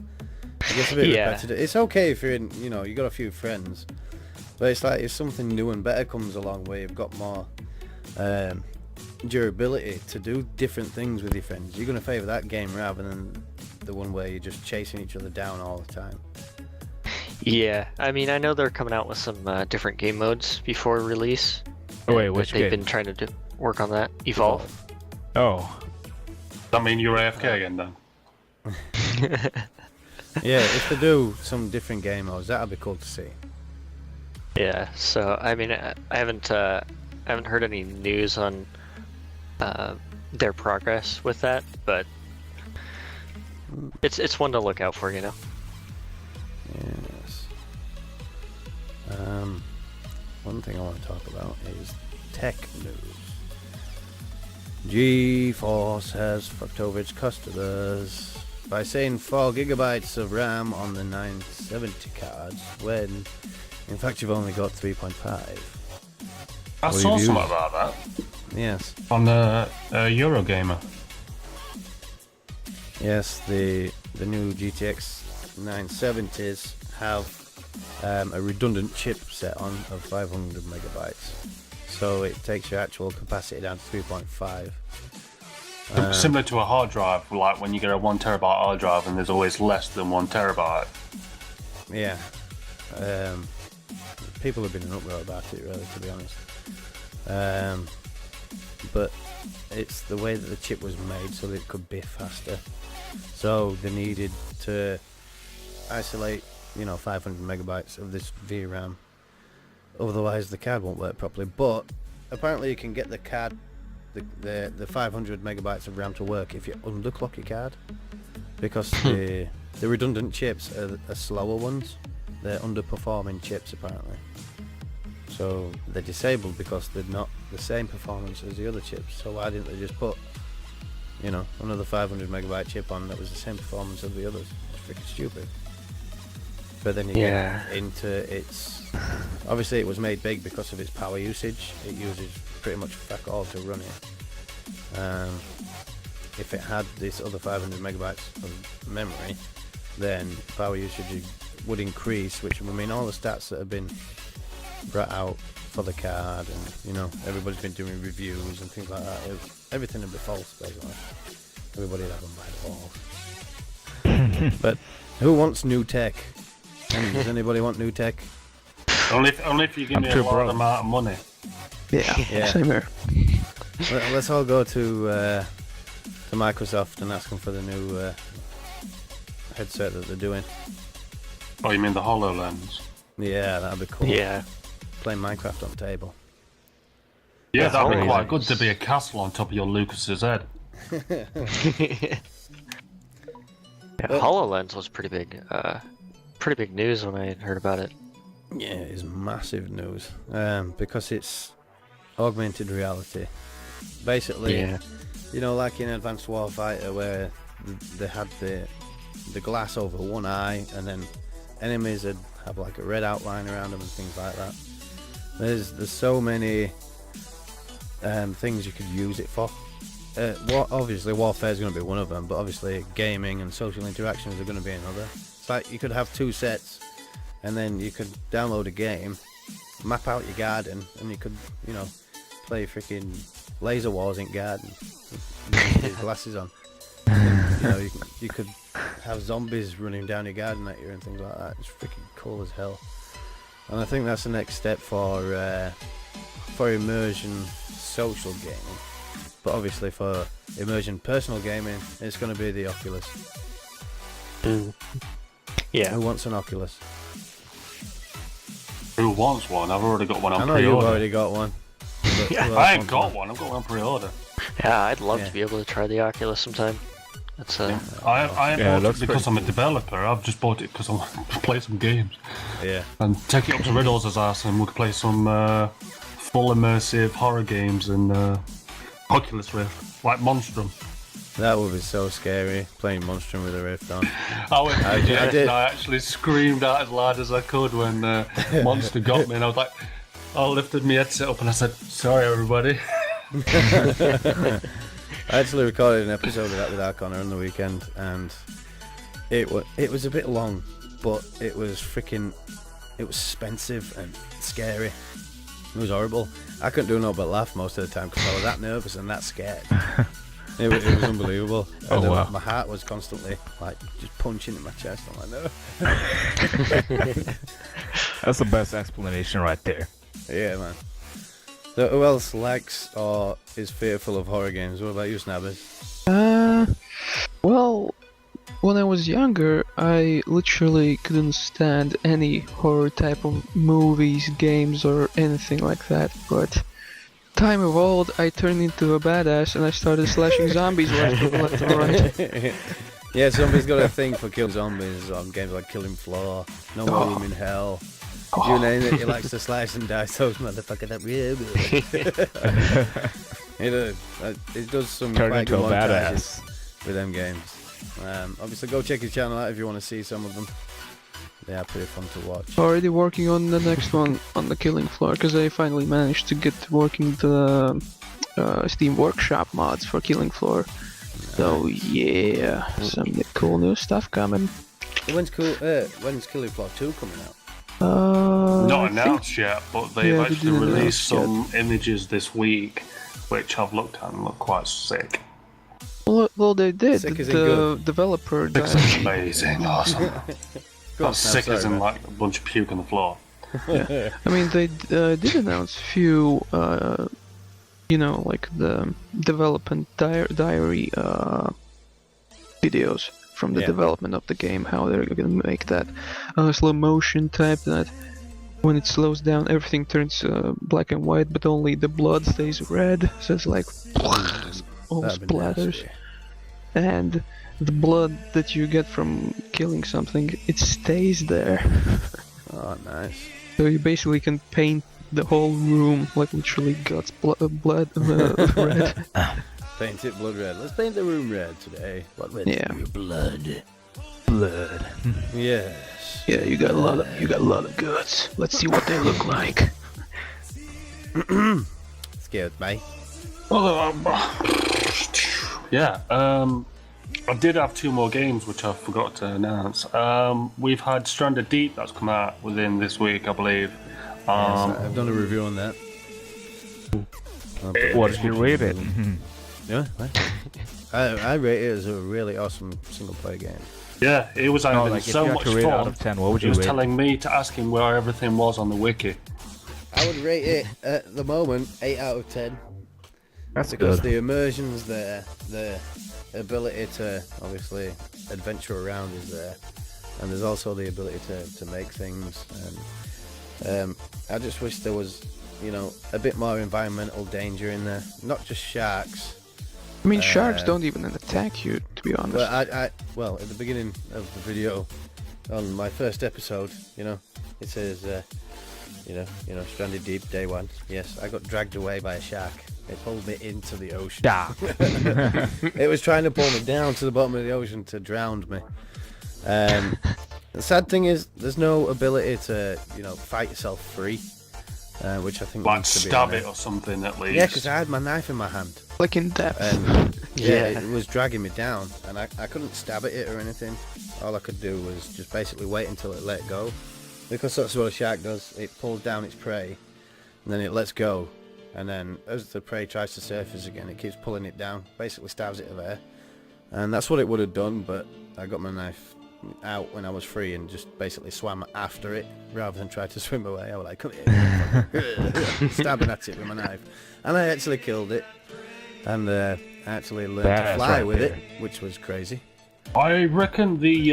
B: It gets a bit repetitive. It's okay if you're in, you know, you got a few friends, but it's like if something new and better comes along where you've got more durability to do different things with your friends, you're going to favour that game rather than the one where you're just chasing each other down all the time.
D: Yeah, I mean I know they're coming out with some different game modes before release.
E: Oh wait,
D: but
E: which
D: they've
E: game?
D: been trying to work on that. Evolve.
E: Oh.
C: That mean you're AFK again then?
B: Yeah, if they do some different game modes, that'd be cool to see.
D: Yeah. So I mean, I haven't heard any news on their progress with that, but it's one to look out for, you know.
B: Yes. One thing I want to talk about is tech news. GeForce has fucked over its customers by saying 4 gigabytes of RAM on the 970 cards when in fact you've only got 3.5.
C: I
B: What
C: saw
B: reviews?
C: something about that
B: Yes.
C: on Eurogamer.
B: Yes, the new GTX 970s have a redundant chipset on of 500 megabytes. So it takes your actual capacity down to 3.5.
C: Similar to a hard drive, like when you get a 1 terabyte hard drive and there's always less than 1 terabyte.
B: Yeah. People have been in uproar about it, really, to be honest. But it's the way that the chip was made so that it could be faster. So they needed to isolate, 500 megabytes of this VRAM. Otherwise the card won't work properly. But apparently you can get the card, the 500 megabytes of RAM to work if you underclock your card, because the redundant chips are slower ones. They're underperforming chips apparently. So they're disabled because they're not the same performance as the other chips. So why didn't they just put, another 500 megabyte chip on that was the same performance of the others? It's freaking stupid. But then you get into its... Obviously it was made big because of its power usage. It uses pretty much fuck all to run it. If it had this other 500 megabytes of memory, then power usage would increase, which would mean all the stats that have been brought out for the card, and everybody's been doing reviews and things like that. Everything would be false, basically. Everybody'd have them by the balls. But who wants new tech? Does anybody want new tech?
C: Only if you give me a large amount of money.
F: Yeah. Same here.
B: Let's all go to Microsoft and ask them for the new headset that they're doing.
C: Oh, you mean the HoloLens?
B: Yeah, that'd be cool.
D: Yeah.
B: Playing Minecraft on table.
C: Yeah,
D: That's
C: that'd be
D: very
C: quite
D: nice.
C: good to be a castle on top of your Lucas's head.
D: Yeah, HoloLens was pretty big news when I heard about it.
B: Yeah, it's massive news because it's augmented reality. Basically, like in Advanced Warfighter where they had the glass over one eye and then enemies would have like a red outline around them and things like that. There's so many things you could use it for. Obviously warfare is going to be one of them, but obviously gaming and social interactions are going to be another. It's like you could have two sets and then you could download a game, map out your garden, and you could play freaking laser wars in garden with your glasses on. And, you could have zombies running down your garden at you and things like that. It's freaking cool as hell. And I think that's the next step for immersion social gaming. But obviously for immersion personal gaming, it's going to be the Oculus.
D: Yeah.
B: Who wants an Oculus?
C: Who wants one? I've already got one on
B: I know
C: pre-order.
B: you've already got one. But who else
C: I ain't
B: wants
C: got one. I've got one on pre-order.
D: Yeah, I'd love
B: Yeah.
D: to be able to try the Oculus sometime. That's
C: I
E: Yeah,
C: bought
E: it
C: it
E: looks
C: because
E: pretty
C: I'm a
E: cool.
C: developer. I've just bought it because I want to play some games
B: Yeah.
C: and take it up to Riddles' ass, and we could play some full immersive horror games and Oculus Rift, like Monstrum.
B: That would be so scary, playing Monstrum with a Rift on.
C: I went
B: I
C: and
B: did.
C: I actually screamed out as loud as I could when Monster got me, and I was like, I lifted my headset up and I said, "Sorry, everybody."
B: I actually recorded an episode of that with Arconnor on the weekend, and it was a bit long, but it was expensive and scary. It was horrible. I couldn't do no but laugh most of the time because I was that nervous and that scared. It was unbelievable.
E: Oh,
B: And
E: wow.
B: My heart was constantly like just punching in my chest. I'm like, no.
E: That's the best explanation right there.
B: Yeah, man. So who else likes or is fearful of horror games? What about you, Snabbers?
F: Well, when I was younger, I literally couldn't stand any horror type of movies, games, or anything like that. But time evolved, I turned into a badass and I started slashing zombies left and right.
B: Yeah, Zombie's got a thing for killing zombies on games like Killing Floor, No More Room in Hell. You name it, he likes to slice and dice those motherfuckers up real good. It does some
E: Turn
B: quite
E: into
B: good
E: a
B: montages
E: badass.
B: with them games. Obviously, go check his channel out if you want to see some of them. They are pretty fun to watch.
F: Already working on the next one on the Killing Floor, because I finally managed to get working the Steam Workshop mods for Killing Floor. So yeah, some cool new stuff coming.
B: When's Killing Floor 2 coming out?
F: I
C: Not
F: think-
C: announced yet, but they've
F: Yeah, they
C: actually
F: didn't
C: released
F: announce
C: some images this week, which I've looked at and look quite sick.
F: Well, they did.
B: Sick as in
F: The
B: good.
F: developer
C: It's
F: died.
C: amazing, awesome.
B: Go on,
C: Not
B: Snap,
C: sick as
B: sorry,
C: in
B: man.
C: like a bunch of puke on the floor.
F: I mean, they did announce few, like the development diary videos from the
B: Yeah.
F: development of the game, how they're gonna make that slow motion type, that when it slows down everything turns black and white, but only the blood stays red, so it's like all
B: That'd be
F: splatters.
B: nasty.
F: And the blood that you get from killing something, it stays there.
B: Oh, nice.
F: So you basically can paint the whole room, like literally guts, blood red.
B: Paint it blood red. Let's paint the room red today. What red?
F: Yeah.
B: Your blood. Blood. Yes.
F: Yeah, you got a lot of guts. Let's see what they look like.
B: Scared, mate.
C: Well, yeah, I did have 2 more games which I forgot to announce. We've had Stranded Deep that's come out within this week, I believe.
B: Yes, I've done a review on that.
E: What did you rate it?
B: Yeah, I rate it as a really awesome single player game.
C: Yeah, it was
E: No,
C: having
E: like if
C: so
E: you had
C: much
E: to rate it
C: fun.
E: out of 10, what would
C: He
E: you
C: was
E: rate?
C: telling me to ask him where everything was on the wiki.
B: I would rate it at the moment 8 out of 10
E: That's
B: because
E: good.
B: the immersion's there, the ability to obviously adventure around is there, and there's also the ability to make things. And I just wish there was, a bit more environmental danger in there, not just sharks.
F: I mean, sharks don't even attack you, to be honest.
B: Well, at the beginning of the video, on my first episode, it says, Stranded Deep, day 1. Yes, I got dragged away by a shark. It pulled me into the ocean.
E: Yeah.
B: It was trying to pull me down to the bottom of the ocean to drown me. The sad thing is, there's no ability to, fight yourself free, which I think
C: Like
B: needs to be
C: stab
B: on
C: it
B: there.
C: or something at least.
B: Yeah, because I had my knife in my hand.
F: Like in depth.
B: And
D: Yeah.
B: it was dragging me down, and I couldn't stab at it or anything. All I could do was just basically wait until it let go, because that's what a shark does. It pulls down its prey, and then it lets go, and then as the prey tries to surface again, it keeps pulling it down, basically stabs it there, and that's what it would have done. But I got my knife out when I was free and just basically swam after it rather than try to swim away. I was like, come here, stabbing at it with my knife, and I actually killed it. And I actually learned to
E: Badass
B: fly
E: right
B: with
E: there.
B: it, which was crazy.
C: I reckon the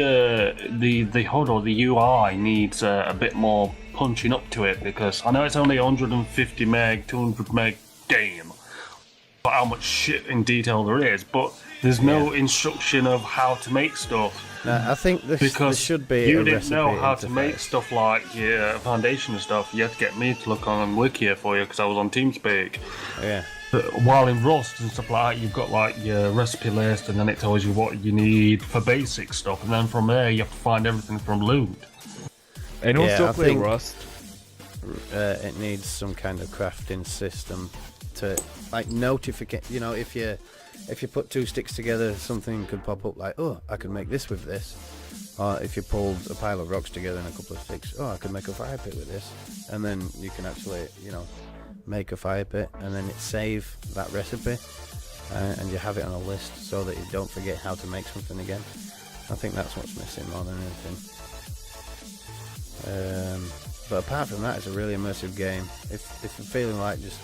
C: HUD or the UI needs a bit more punching up to it, because I know it's only 150 meg, 200 meg game, but how much shit in detail there is, but there's no instruction of how to make stuff.
B: Now, I think there
C: Because
B: should be
C: you
B: a
C: didn't
B: recipe
C: know how to make
B: interface.
C: stuff like your foundation and stuff. You had to get me to look on Wiki for you because I was on TeamSpeak.
B: Yeah.
C: But while in Rust and stuff like that, you've got like your recipe list, and then it tells you what you need for basic stuff, and then from there you have to find everything from loot.
E: Anyone
B: Yeah,
E: still
B: I
E: play
B: think-
E: Rust?
B: It needs some kind of crafting system to notificate. If you put 2 sticks together, something could pop up like, oh, I could make this with this. Or if you pulled a pile of rocks together and a couple of sticks, oh, I could make a fire pit with this. And then you can actually, make a fire pit, and then it save that recipe, and you have it on a list so that you don't forget how to make something again. I think that's what's missing more than anything. But apart from that, it's a really immersive game. If you're feeling like just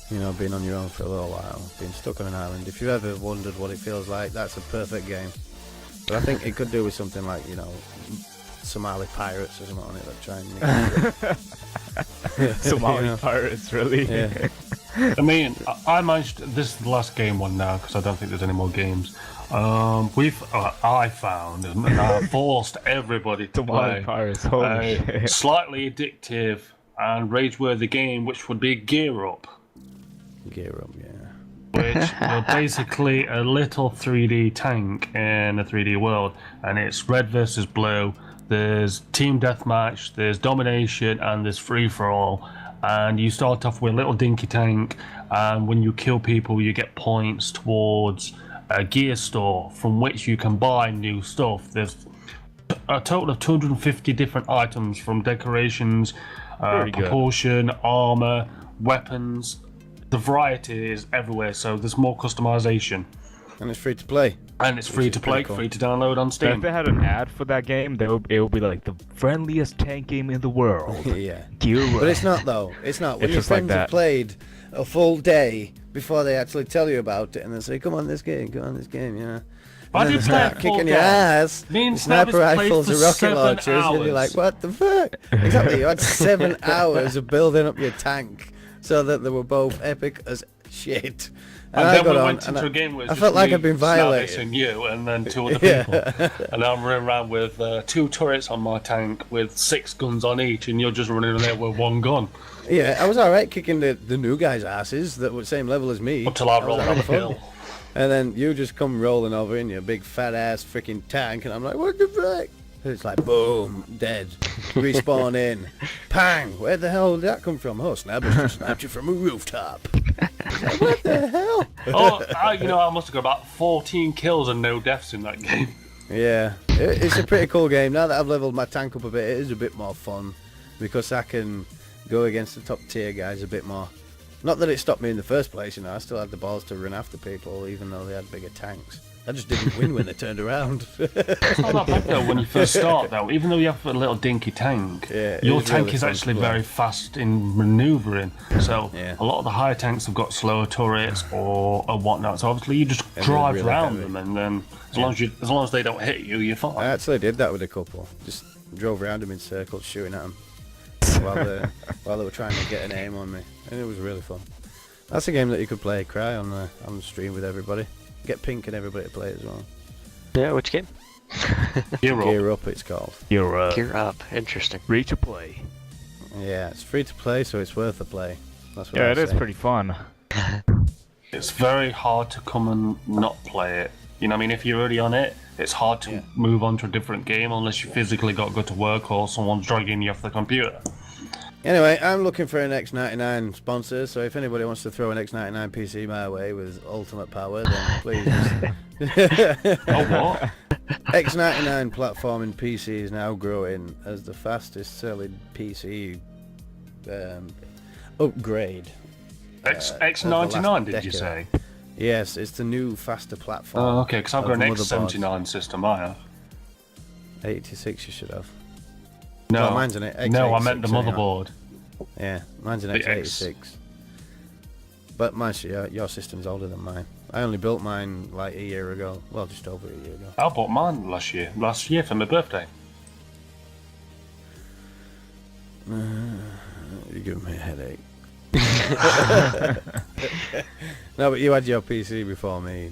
B: You know, being on your own for a little while, being stuck on an island. If you ever wondered what it feels like, that's a perfect game. But I think it could do with something like, you know, Somali pirates or something on it that try and nick
E: Somali pirates, really?
B: Yeah.
C: I mean, I managed. This is the last game one now because I don't think there's any more games. I found and I forced everybody to
E: Somali
C: play
E: pirates, holy
C: a
E: shit.
C: slightly addictive and rage-worthy game, which would be Gear Up,
B: Gear up, yeah.
C: which you're basically a little 3D tank in a 3D world, and it's red versus blue. There's team deathmatch, there's domination, and there's free-for-all. And you start off with a little dinky tank, and when you kill people, you get points towards a gear store from which you can buy new stuff. There's a total of 250 different items, from decorations, propulsion, armor, weapons. The variety is everywhere, so there's more customization.
B: And it's free to play.
C: And it's free to play,
B: cool.
C: free to download on
E: If
C: Steam.
E: they had an ad for that game, it would be like the friendliest tank game in the world.
B: Yeah.
E: Gear up.
B: But it's not, though. It's not. When
E: It's
B: your
E: just like
B: friends have
E: that.
B: played a full day before they actually tell you about it, and they say, come on this game, yeah.
C: I
B: And then
C: did
B: they
C: play
B: start
C: a full
B: kicking your
C: game.
B: ass,
C: Me and
B: with sniper
C: Snabis played
B: rifles
C: for
B: and rocket
C: 7
B: launchers, and you're
C: hours.
B: like, what the fuck? Exactly, you had 7 hours of building up your tank so that they were both epic as shit.
C: And
B: I
C: then
B: got
C: we
B: on,
C: went
B: and
C: into a game where
B: I
C: it's just
B: felt like
C: me,
B: I'd been
C: Snabis
B: violated.
C: and you, and then 2 other
B: Yeah.
C: people. And I'm running around with 2 turrets on my tank with 6 guns on each, and you're just running around there with 1 gun.
B: Yeah, I was alright kicking the new guys' asses that were the same level as me.
C: Until I
B: was
C: rolled
B: having
C: up a
B: fun.
C: hill.
B: And then you just come rolling over in your big fat ass freaking tank, and I'm like, what the fuck? And it's like, boom, dead. Respawn in. Pang! Where the hell did that come from? Oh, Snabis just snapped you from a rooftop. It's like, what the hell?
C: Oh, I must have got about 14 kills and no deaths in that game.
B: Yeah, it's a pretty cool game. Now that I've leveled my tank up a bit, it is a bit more fun, because I can go against the top tier guys a bit more. Not that it stopped me in the first place, you know, I still had the balls to run after people, even though they had bigger tanks. I just didn't win when they turned around.
C: It's not that bad though when you first start though. Even though you have a little dinky tank,
B: Yeah,
C: your
B: it's
C: tank
B: really
C: is
B: fun
C: actually
B: to play.
C: very fast in manoeuvring. So
B: Yeah.
C: a lot of the higher tanks have got slower turrets or whatnot. So obviously you just
B: they're
C: drive
B: really
C: around
B: heavy.
C: them, and then as long as they don't hit you, you're
B: I
C: fine.
B: actually did that with a couple. Just drove around them in circles, shooting at them while they were trying to get an aim on me, and it was really fun. That's a game that you could play, Cry, on the stream with everybody. Get Pink and everybody to play as well.
D: Yeah, which game?
C: Gear up.
B: Gear Up, it's called.
D: Gear Up. Interesting.
E: Free to play.
B: Yeah, it's free to play, so it's worth a play. That's what
E: Yeah,
B: I
E: it is
B: say.
E: pretty fun.
C: It's very hard to come and not play it. You know what I mean? If you're already on it, it's hard to
B: Yeah.
C: move on to a different game unless you physically got to go to work or someone's dragging you off the computer.
B: Anyway, I'm looking for an X99 sponsor, so if anybody wants to throw an X99 PC my way with ultimate power, then please.
C: Oh, what?
B: X99 platform in PC is now growing as the fastest selling PC upgrade.
C: X99, did you
B: decade.
C: say?
B: Yes, it's the new faster platform.
C: Oh, okay, because I've got
B: of
C: an
B: motherboards.
C: X79 system, I have.
B: 86 you should have.
C: No,
B: Well, mine's an X86
C: no, I meant the
B: anyhow.
C: motherboard.
B: Yeah, mine's an
C: The
B: X86. But mine's, your system's older than mine. I only built mine like a year ago. Well, just over a year ago.
C: I bought mine last year for my birthday.
B: You're giving me a headache. No, but you had your PC before me.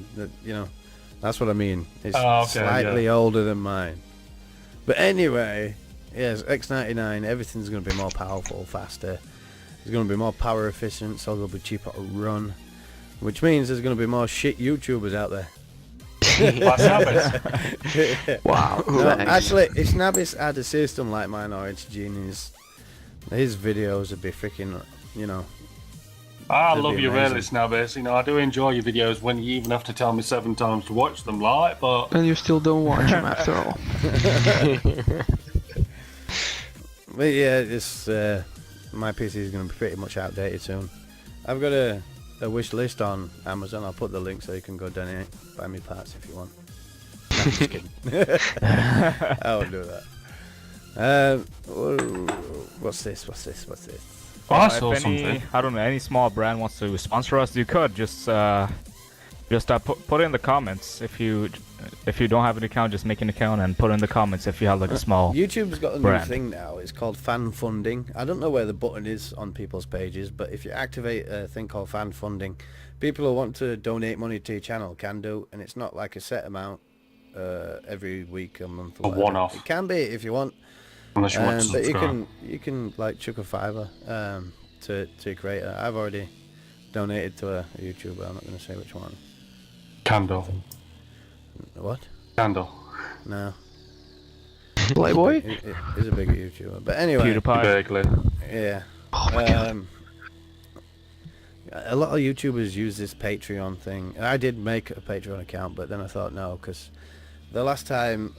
B: That's what I mean. It's
C: Oh, okay,
B: slightly older than mine. But anyway, yes, X99, everything's going to be more powerful, faster. It's going to be more power efficient, so it'll be cheaper to run. Which means there's going to be more shit YouTubers out there.
C: Like Snabis.
D: Wow.
B: No,
D: Nice.
B: actually, if Snabis had a system like mine or Enchajini, his videos would be freaking,
C: I
B: That'd
C: love
B: be
C: you really,
B: amazing.
C: Snabis. You know, I do enjoy your videos when you even have to tell me 7 times to watch them, like, but
F: And you still don't watch him after all.
B: But yeah, it's my PC is going to be pretty much outdated soon. I've got a wish list on Amazon. I'll put the link so you can go donate, buy me parts if you want. No, I'm just kidding. I won't do that. What's this?
C: I saw
E: if any,
C: something.
E: I don't know, any small brand wants to sponsor us, you could just put it in the comments. If you don't have an account, just make an account and put it in the comments if you have like a small.
B: YouTube's got a new
E: brand.
B: thing now. It's called fan funding. I don't know where the button is on people's pages, but if you activate a thing called fan funding, people who want to donate money to your channel can do, and it's not like a set amount every week, a month, or
C: A
B: whatever.
C: one-off.
B: It can be if you want.
C: Unless you want to
B: But
C: subscribe.
B: you can like chuck a fiver to a creator. I've already donated to a YouTuber. I'm not going to say which one.
C: Candle.
B: What?
C: Candle.
B: No.
F: Playboy?
B: He's a big YouTuber. But anyway,
E: PewDiePie.
C: Vaguely.
B: yeah.
F: Oh my god.
B: A lot of YouTubers use this Patreon thing. I did make a Patreon account, but then I thought no, because the last time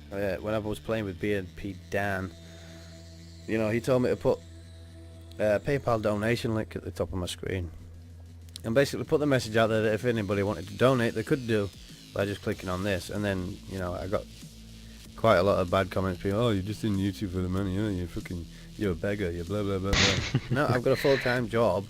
B: when I was playing with BNP Dan, you know, he told me to put a PayPal donation link at the top of my screen, and basically put the message out there that if anybody wanted to donate, they could do by just clicking on this. And then, you know, I got quite a lot of bad comments. People, oh, you're just in YouTube for the money, oh, you're a beggar, you're blah blah blah blah. No, I've got a full-time job,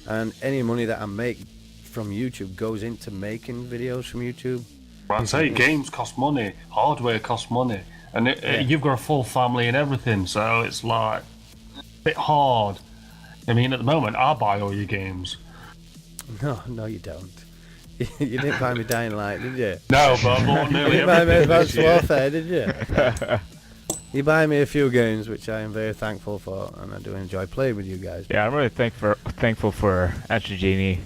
B: and any money that I make from YouTube goes into making videos from YouTube.
C: I say games cost money, hardware costs money, and you've got a full family and everything, so it's like a bit hard. I mean, at the moment, I buy all your games.
B: No, you don't. You didn't buy me Dying Light, did you?
C: No, but I bought
B: You
C: nearly
B: didn't buy me
C: everything
B: Advanced
C: this year.
B: Warfare, did you? You buy me a few games, which I am very thankful for, and I do enjoy playing with you guys.
E: Yeah, I'm really thankful for Enchajini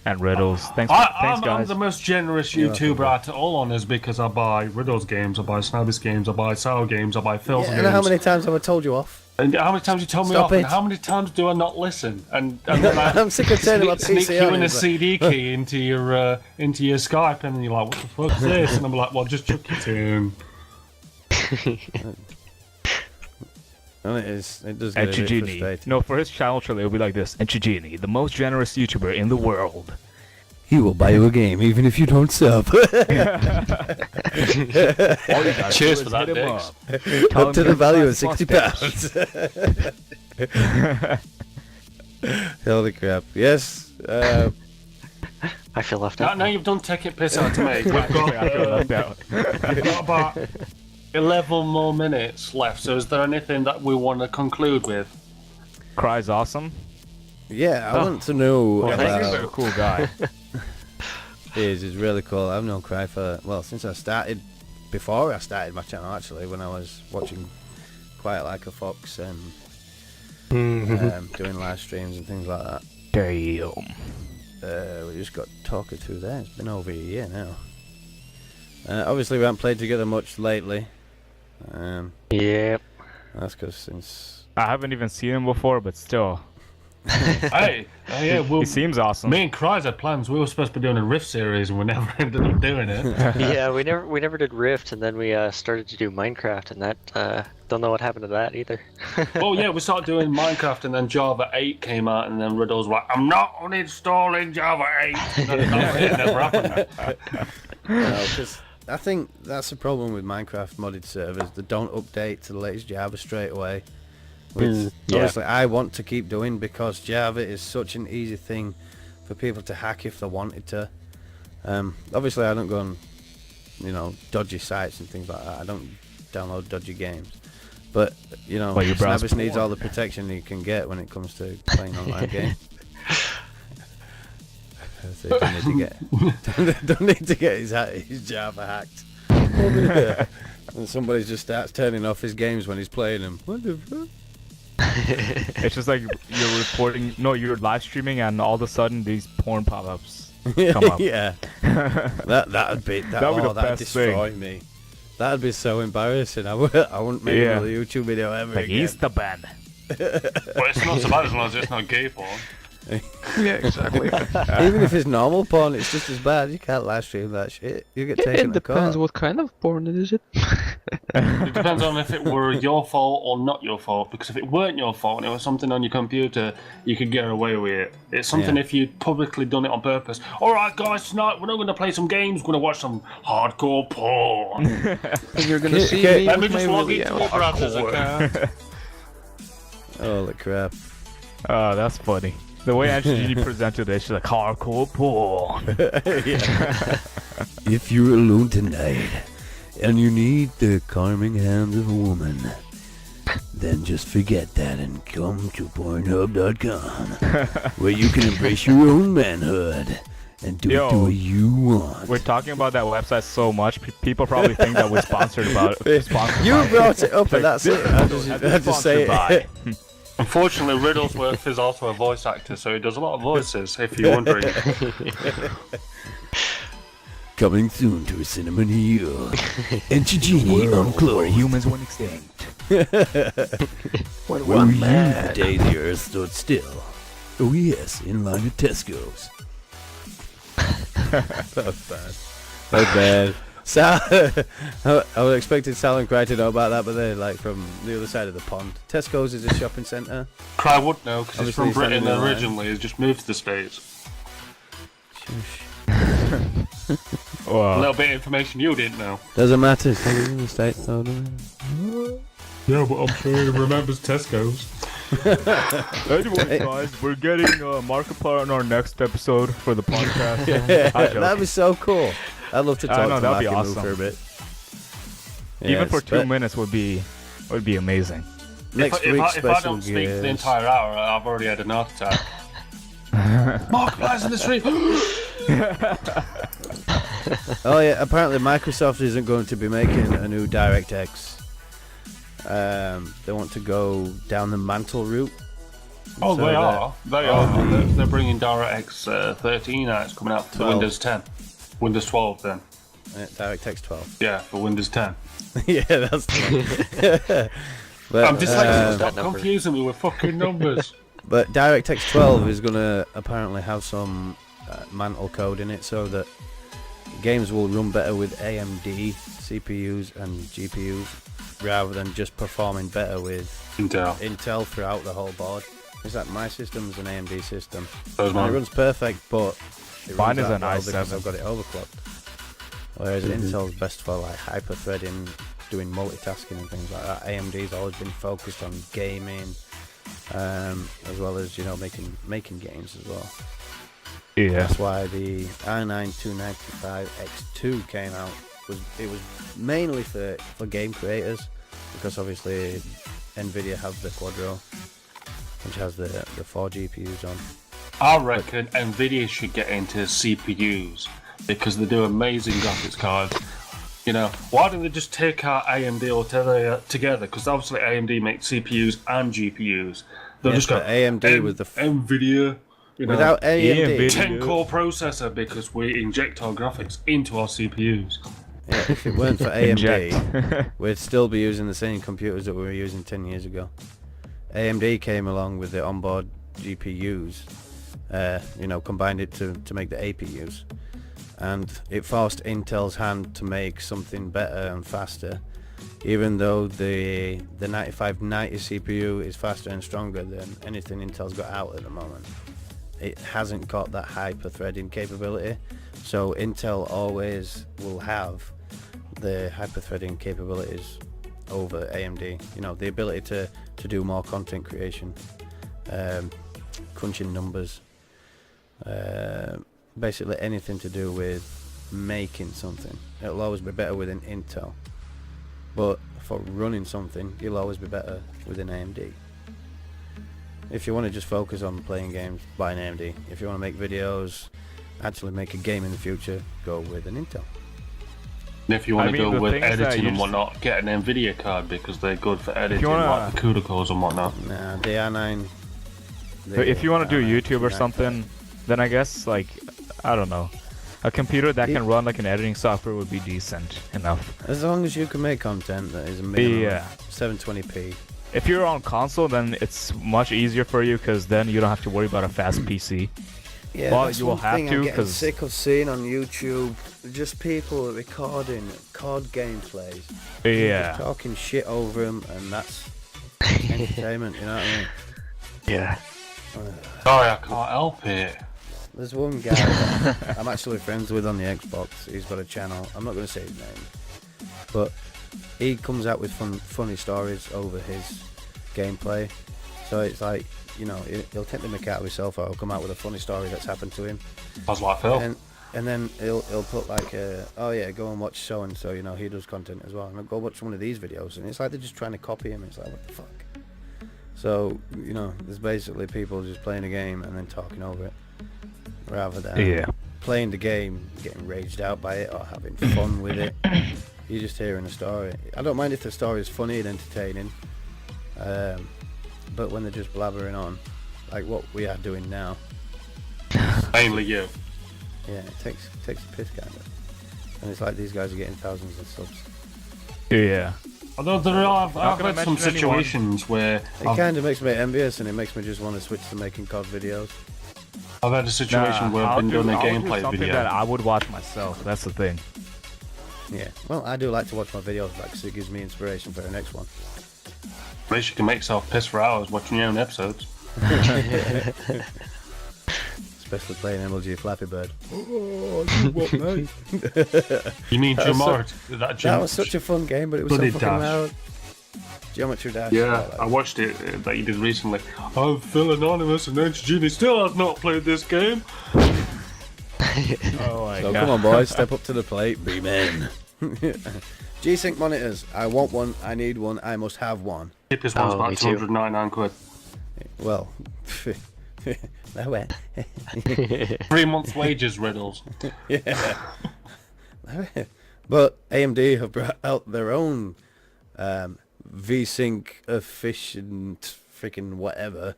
E: and Riddles. Thanks,
C: I'm
E: guys.
C: the most generous
B: You're
C: YouTuber
B: welcome.
C: out of all on is because I buy Riddles games, I buy Snabis games, I buy Sour games, I buy Phil's
B: Yeah,
C: games.
B: and how many times have I told you off?
C: And how many times you told me
B: Stop
C: off, and
B: it.
C: how many times do I not listen? And then I
B: I'm sick of turning my
C: sneak
B: PC
C: you
B: on.
C: in a
B: It's like,
C: CD key into your Skype, and then you're like, "What the fuck's this?" And I'm like, "Well, just chuck it in."
B: and it does get a bit
E: Enchajini.
B: frustrating.
E: No, for his channel trailer, it'll be like this: Enchajini, the most generous YouTuber in the world.
B: He will buy you a game even if you don't sub.
E: All you gotta
C: Cheers
E: do
C: for
E: is
C: that,
E: hit him
C: Dix.
E: up. Tell
B: Up
E: him
B: to
E: to
B: the value of
E: flash
B: £60. Holy crap. Yes.
D: I feel left
C: Now,
D: out.
C: now you've done take it piss out to me. We've
E: I feel
C: got,
E: left out.
C: we've got about 11 more minutes left. So, is there anything that we want to conclude with?
E: Cry's awesome.
B: Yeah, I want to know
D: Well, thank
E: He's
D: you.
E: a cool guy.
B: He's really cool. I've known Cry for, well, since I started, before I started my channel actually, when I was watching Quiet Like a Fox and doing live streams and things like that.
E: Damn.
B: We just got talking through there. It's been over a year now. Obviously we haven't played together much lately.
D: Yep.
B: That's because since...
E: I haven't even seen him before, but still,
C: Hey, yeah, well,
E: he seems awesome.
C: me and Cries had plans. We were supposed to be doing a Rift series, and we never ended up doing it.
D: Yeah, we never did Rift, and then we started to do Minecraft, and that don't know what happened to that either.
C: Well, yeah, we started doing Minecraft, and then Java 8 came out, and then Riddles was like, "I'm not uninstalling Java 8." And then it never happened.
B: Because I think that's the problem with Minecraft modded servers. They don't update to the latest Java straight away. Which honestly I want to keep doing, because Java is such an easy thing for people to hack if they wanted to. Obviously I don't go on, you know, dodgy sites and things like that. I don't download dodgy games. But, you know,
E: Well, you browse
B: Snabis needs all the protection he can get when it comes to playing online games. So he don't need to get don't need to get his Java hacked. And somebody just starts turning off his games when he's playing them. What the fuck?
E: It's just like you're recording, no, you're live streaming, and all of a sudden these porn pop-ups come up.
B: Yeah. That'd be
E: the
B: that'd
E: best
B: destroy me. That'd be so embarrassing. I wouldn't make
E: Yeah.
B: another YouTube video ever
E: Like
B: again.
E: he's the ban.
C: Well, it's not so bad as long as it's not gay porn.
F: Yeah, exactly.
B: Even if it's normal porn, it's just as bad. You can't live stream that shit. You get taken
F: It
B: to
F: depends
B: court.
F: what kind of porn it is.
C: It depends on if it were your fault or not your fault. Because if it weren't your fault and it was something on your computer, you could get away with it. It's something
B: Yeah.
C: if you'd publicly done it on purpose. All right, guys, tonight we're not going to play some games. We're going to watch some hardcore porn.
F: And you're gonna see
B: Okay,
F: me
C: Let me
F: with my
C: just log
F: willy
C: into
F: out.
C: my browsers, okay?
B: Holy crap.
E: Oh, that's funny. The way Enchajini presented it, she's like, hardcore porn.
B: If you're alone tonight and you need the calming hands of a woman, then just forget that and come to Pornhub.com, where you can embrace your own manhood and do it the way you want.
E: We're talking about that website so much, people probably think that we're sponsored about it.
B: You brought it up, and that's it. I just say it.
C: Unfortunately, Riddlesworth is also a voice actor, so he does a lot of voices, if you're wondering.
B: Coming soon to a cinema near you. Enchajini Unclosed.
E: Humans went extinct.
B: Where were you the day the Earth stood still? Oh yes, in line at Tesco's. That was bad. That was bad. Sal, I was expecting Sal and Cry to know about that, but they're like from the other side of the pond. Tesco's is a shopping centre.
C: Cry would know, because he's from
B: Obviously,
C: Britain originally. He's just moved to the States.
B: Shush.
C: A
E: Wow.
C: little bit of information you didn't know.
B: Doesn't matter. It's in the States, though, doesn't it?
C: Yeah, but I'm sure he remembers Tesco's.
E: Anyway, guys, we're getting Markiplier on our next episode for the podcast.
B: Yeah,
E: I joke.
B: that'd be so cool. I'd love to talk
E: I know,
B: to
E: that'd be
B: Marky Moo
E: awesome.
B: for a bit.
E: Even for
B: Yes,
E: 2
B: but
E: minutes would be amazing.
B: next
C: If
B: week's
C: I
B: special
C: don't speak for the
B: guest.
C: entire hour, I've already had an heart attack. Markiplier's in the street!
B: Oh yeah, apparently Microsoft isn't going to be making a new DirectX. They want to go down the Mantle route.
C: Oh,
B: So
C: they
B: that-
C: are. They are. They're bringing DirectX 13 out. It's coming out for
B: 12.
C: Windows 10. Windows 12 then.
B: DirectX 12.
C: Yeah, for Windows 10.
B: Yeah, that's the but,
C: I'm dyslexic.
D: that
C: Stop
D: number.
C: confusing me with fucking numbers.
B: but DirectX 12 is going to apparently have some Mantle code in it so that games will run better with AMD CPUs and GPUs rather than just performing better with Intel throughout the whole board. It's like my system's an AMD system.
C: Those
B: And it
C: mine.
B: runs perfect, but it
E: Mine
B: runs
E: is
B: out
E: an
B: well
E: i7.
B: because I've got it overclocked. Whereas Intel's best for like hyper-threading, doing multitasking and things like that. AMD's always been focused on gaming, as well as making games as well.
E: Yeah.
B: That's why the i9-295X2 came out. It was mainly for game creators, because obviously Nvidia have the Quadro, which has the 4 GPUs on.
C: I reckon Nvidia should get into CPUs because they do amazing graphics cards. You know, why don't they just take out AMD altogether? Because obviously AMD makes CPUs and GPUs. They'll
B: Yes,
C: just go
B: but AMD with the
C: Nvidia. You know,
B: without AMD.
E: AMD.
C: 10 core processor because we inject our graphics into our CPUs.
B: Yeah, if it weren't for
E: Inject.
B: AMD, we'd still be using the same computers that we were using 10 years ago. AMD came along with the onboard GPUs, combined it to make the APUs. And it forced Intel's hand to make something better and faster, even though the 9590 CPU is faster and stronger than anything Intel's got out at the moment. It hasn't got that hyper-threading capability, so Intel always will have the hyper-threading capabilities over AMD. You know, the ability to do more content creation, crunching numbers, basically anything to do with making something. It'll always be better with an Intel, but for running something, you'll always be better with an AMD. If you want to just focus on playing games, buy an AMD. If you want to make videos, actually make a game in the future, go with an Intel.
C: And if you want
E: I
C: to
E: mean,
C: go
E: the
C: with
E: thing is that
C: editing
E: you
C: and
E: just-
C: whatnot, get an Nvidia card because they're good for editing,
E: wanna-
C: like the CUDA cores and whatnot.
B: Nah, the i9.
E: If you want to do
B: i9
E: YouTube or something, then I guess, like, I don't know. A computer that can run like an editing software would be decent enough.
B: As long as you can make content that is a minimum
E: Yeah.
B: 720p.
E: If you're on console, then it's much easier for you because then you don't have to worry about a fast PC.
B: Yeah,
E: Well,
B: that's
E: you will
B: one
E: have
B: thing
E: to,
B: I'm getting
E: 'cause-
B: sick of seeing on YouTube. Just people recording COD gameplays,
E: Yeah.
B: just talking shit over them, and that's entertainment. You know what I mean?
D: Yeah.
C: Sorry, I can't help it.
B: There's one guy that I'm actually friends with on the Xbox. He's got a channel. I'm not going to say his name, but he comes out with funny stories over his gameplay, So it's like, you know, he'll take the mick out of himself, or he'll come out with a funny story that's happened to him.
C: That's like Phil.
B: And then he'll put like, oh yeah, go and watch so and so. You know, he does content as well. And I'll go watch one of these videos, and it's like they're just trying to copy him. It's like, what the fuck? So, you know, there's basically people just playing a game and then talking over it, rather than playing the game, getting raged out by it, or having fun with it. You're just hearing a story. I don't mind if the story is funny and entertaining, but when they're just blabbering on, like what we are doing now.
C: Mainly you.
B: Yeah, it takes a piss kind of. And it's like these guys are getting thousands of subs.
E: Yeah.
C: Although I've had some situations where
B: it kind of makes me envious, and it makes me just want to switch to making COD videos.
C: I've had a situation where I've been doing a gameplay
E: something
C: video.
E: that I would watch myself. That's the thing.
B: Yeah. Well, I do like to watch my videos back because it gives me inspiration for the next one.
C: At least you can make yourself piss for hours watching your own episodes.
B: Especially playing MLG Flappy Bird. Oh, you what, mate?
C: You mean Jamart?
B: That was such a fun game, but it was so fucking loud. Geometry Dash.
C: Yeah, I watched it that you did recently. I'm Phil Anonymous, and Enchajini still has not played this game.
E: Oh my
B: So
E: god.
B: come on, boys, step up to the plate, be men. G-Sync monitors. I want one. I need one. I must have one.
C: Cheapest one's about
D: me too.
C: 299 quid.
B: Well, no way.
C: 3 months' wages, Riddles.
B: Yeah. But AMD have brought out their own V-Sync efficient freaking whatever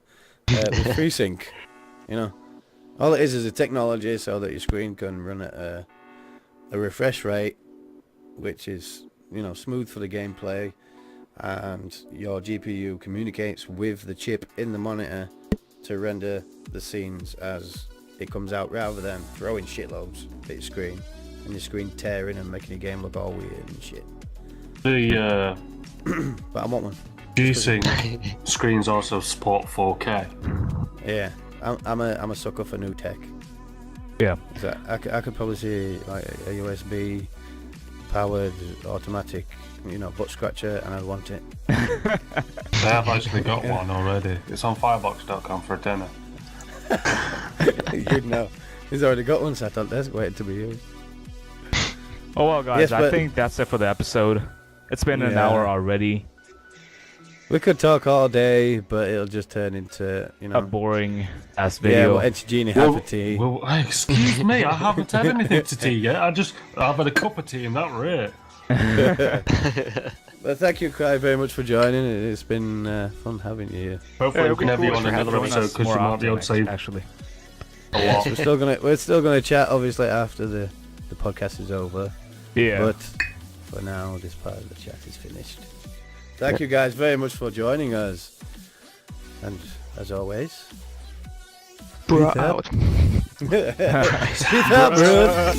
B: with FreeSync. You know, all it is a technology so that your screen can run at a refresh rate, which is, you know, smooth for the gameplay, and your GPU communicates with the chip in the monitor to render the scenes as it comes out, rather than throwing shitloads at your screen and your screen tearing and making your game look all weird and shit.
C: The
B: But I want one.
C: G-Sync screens also support 4K.
B: Yeah, I'm a sucker for new tech.
E: Yeah.
B: So I could probably see like a USB powered automatic, you know, butt scratcher, and I'd want it.
C: They have actually got one already. It's on firebox.com for a demo.
B: You'd know. He's already got one sat on desk waiting to be used.
E: Oh well, guys,
B: Yes,
E: I
B: but-
E: think that's it for the episode. It's been an
B: Yeah.
E: hour already.
B: We could talk all day, but it'll just turn into, you know,
E: A boring ass
B: yeah,
E: video.
B: well, Enchajini half a tea.
C: Well, excuse me, I haven't had anything to tea yet. I've had a cup of tea and that were it.
B: But thank you, Cry, very much for joining. It's been fun having you here.
C: Hopefully we can have you
E: cool
C: on
E: to
C: another
E: join
C: episode
E: us
C: because
E: more
C: you might be able to
E: often,
C: say
E: actually.
C: a
B: Yes,
C: lot.
B: we're still gonna chat obviously after the podcast is over.
E: Yeah.
B: But for now, this part of the chat is finished. Thank you guys very much for joining us. And as always,
F: Bro
B: peace out.
F: out.
B: Peace out, bro.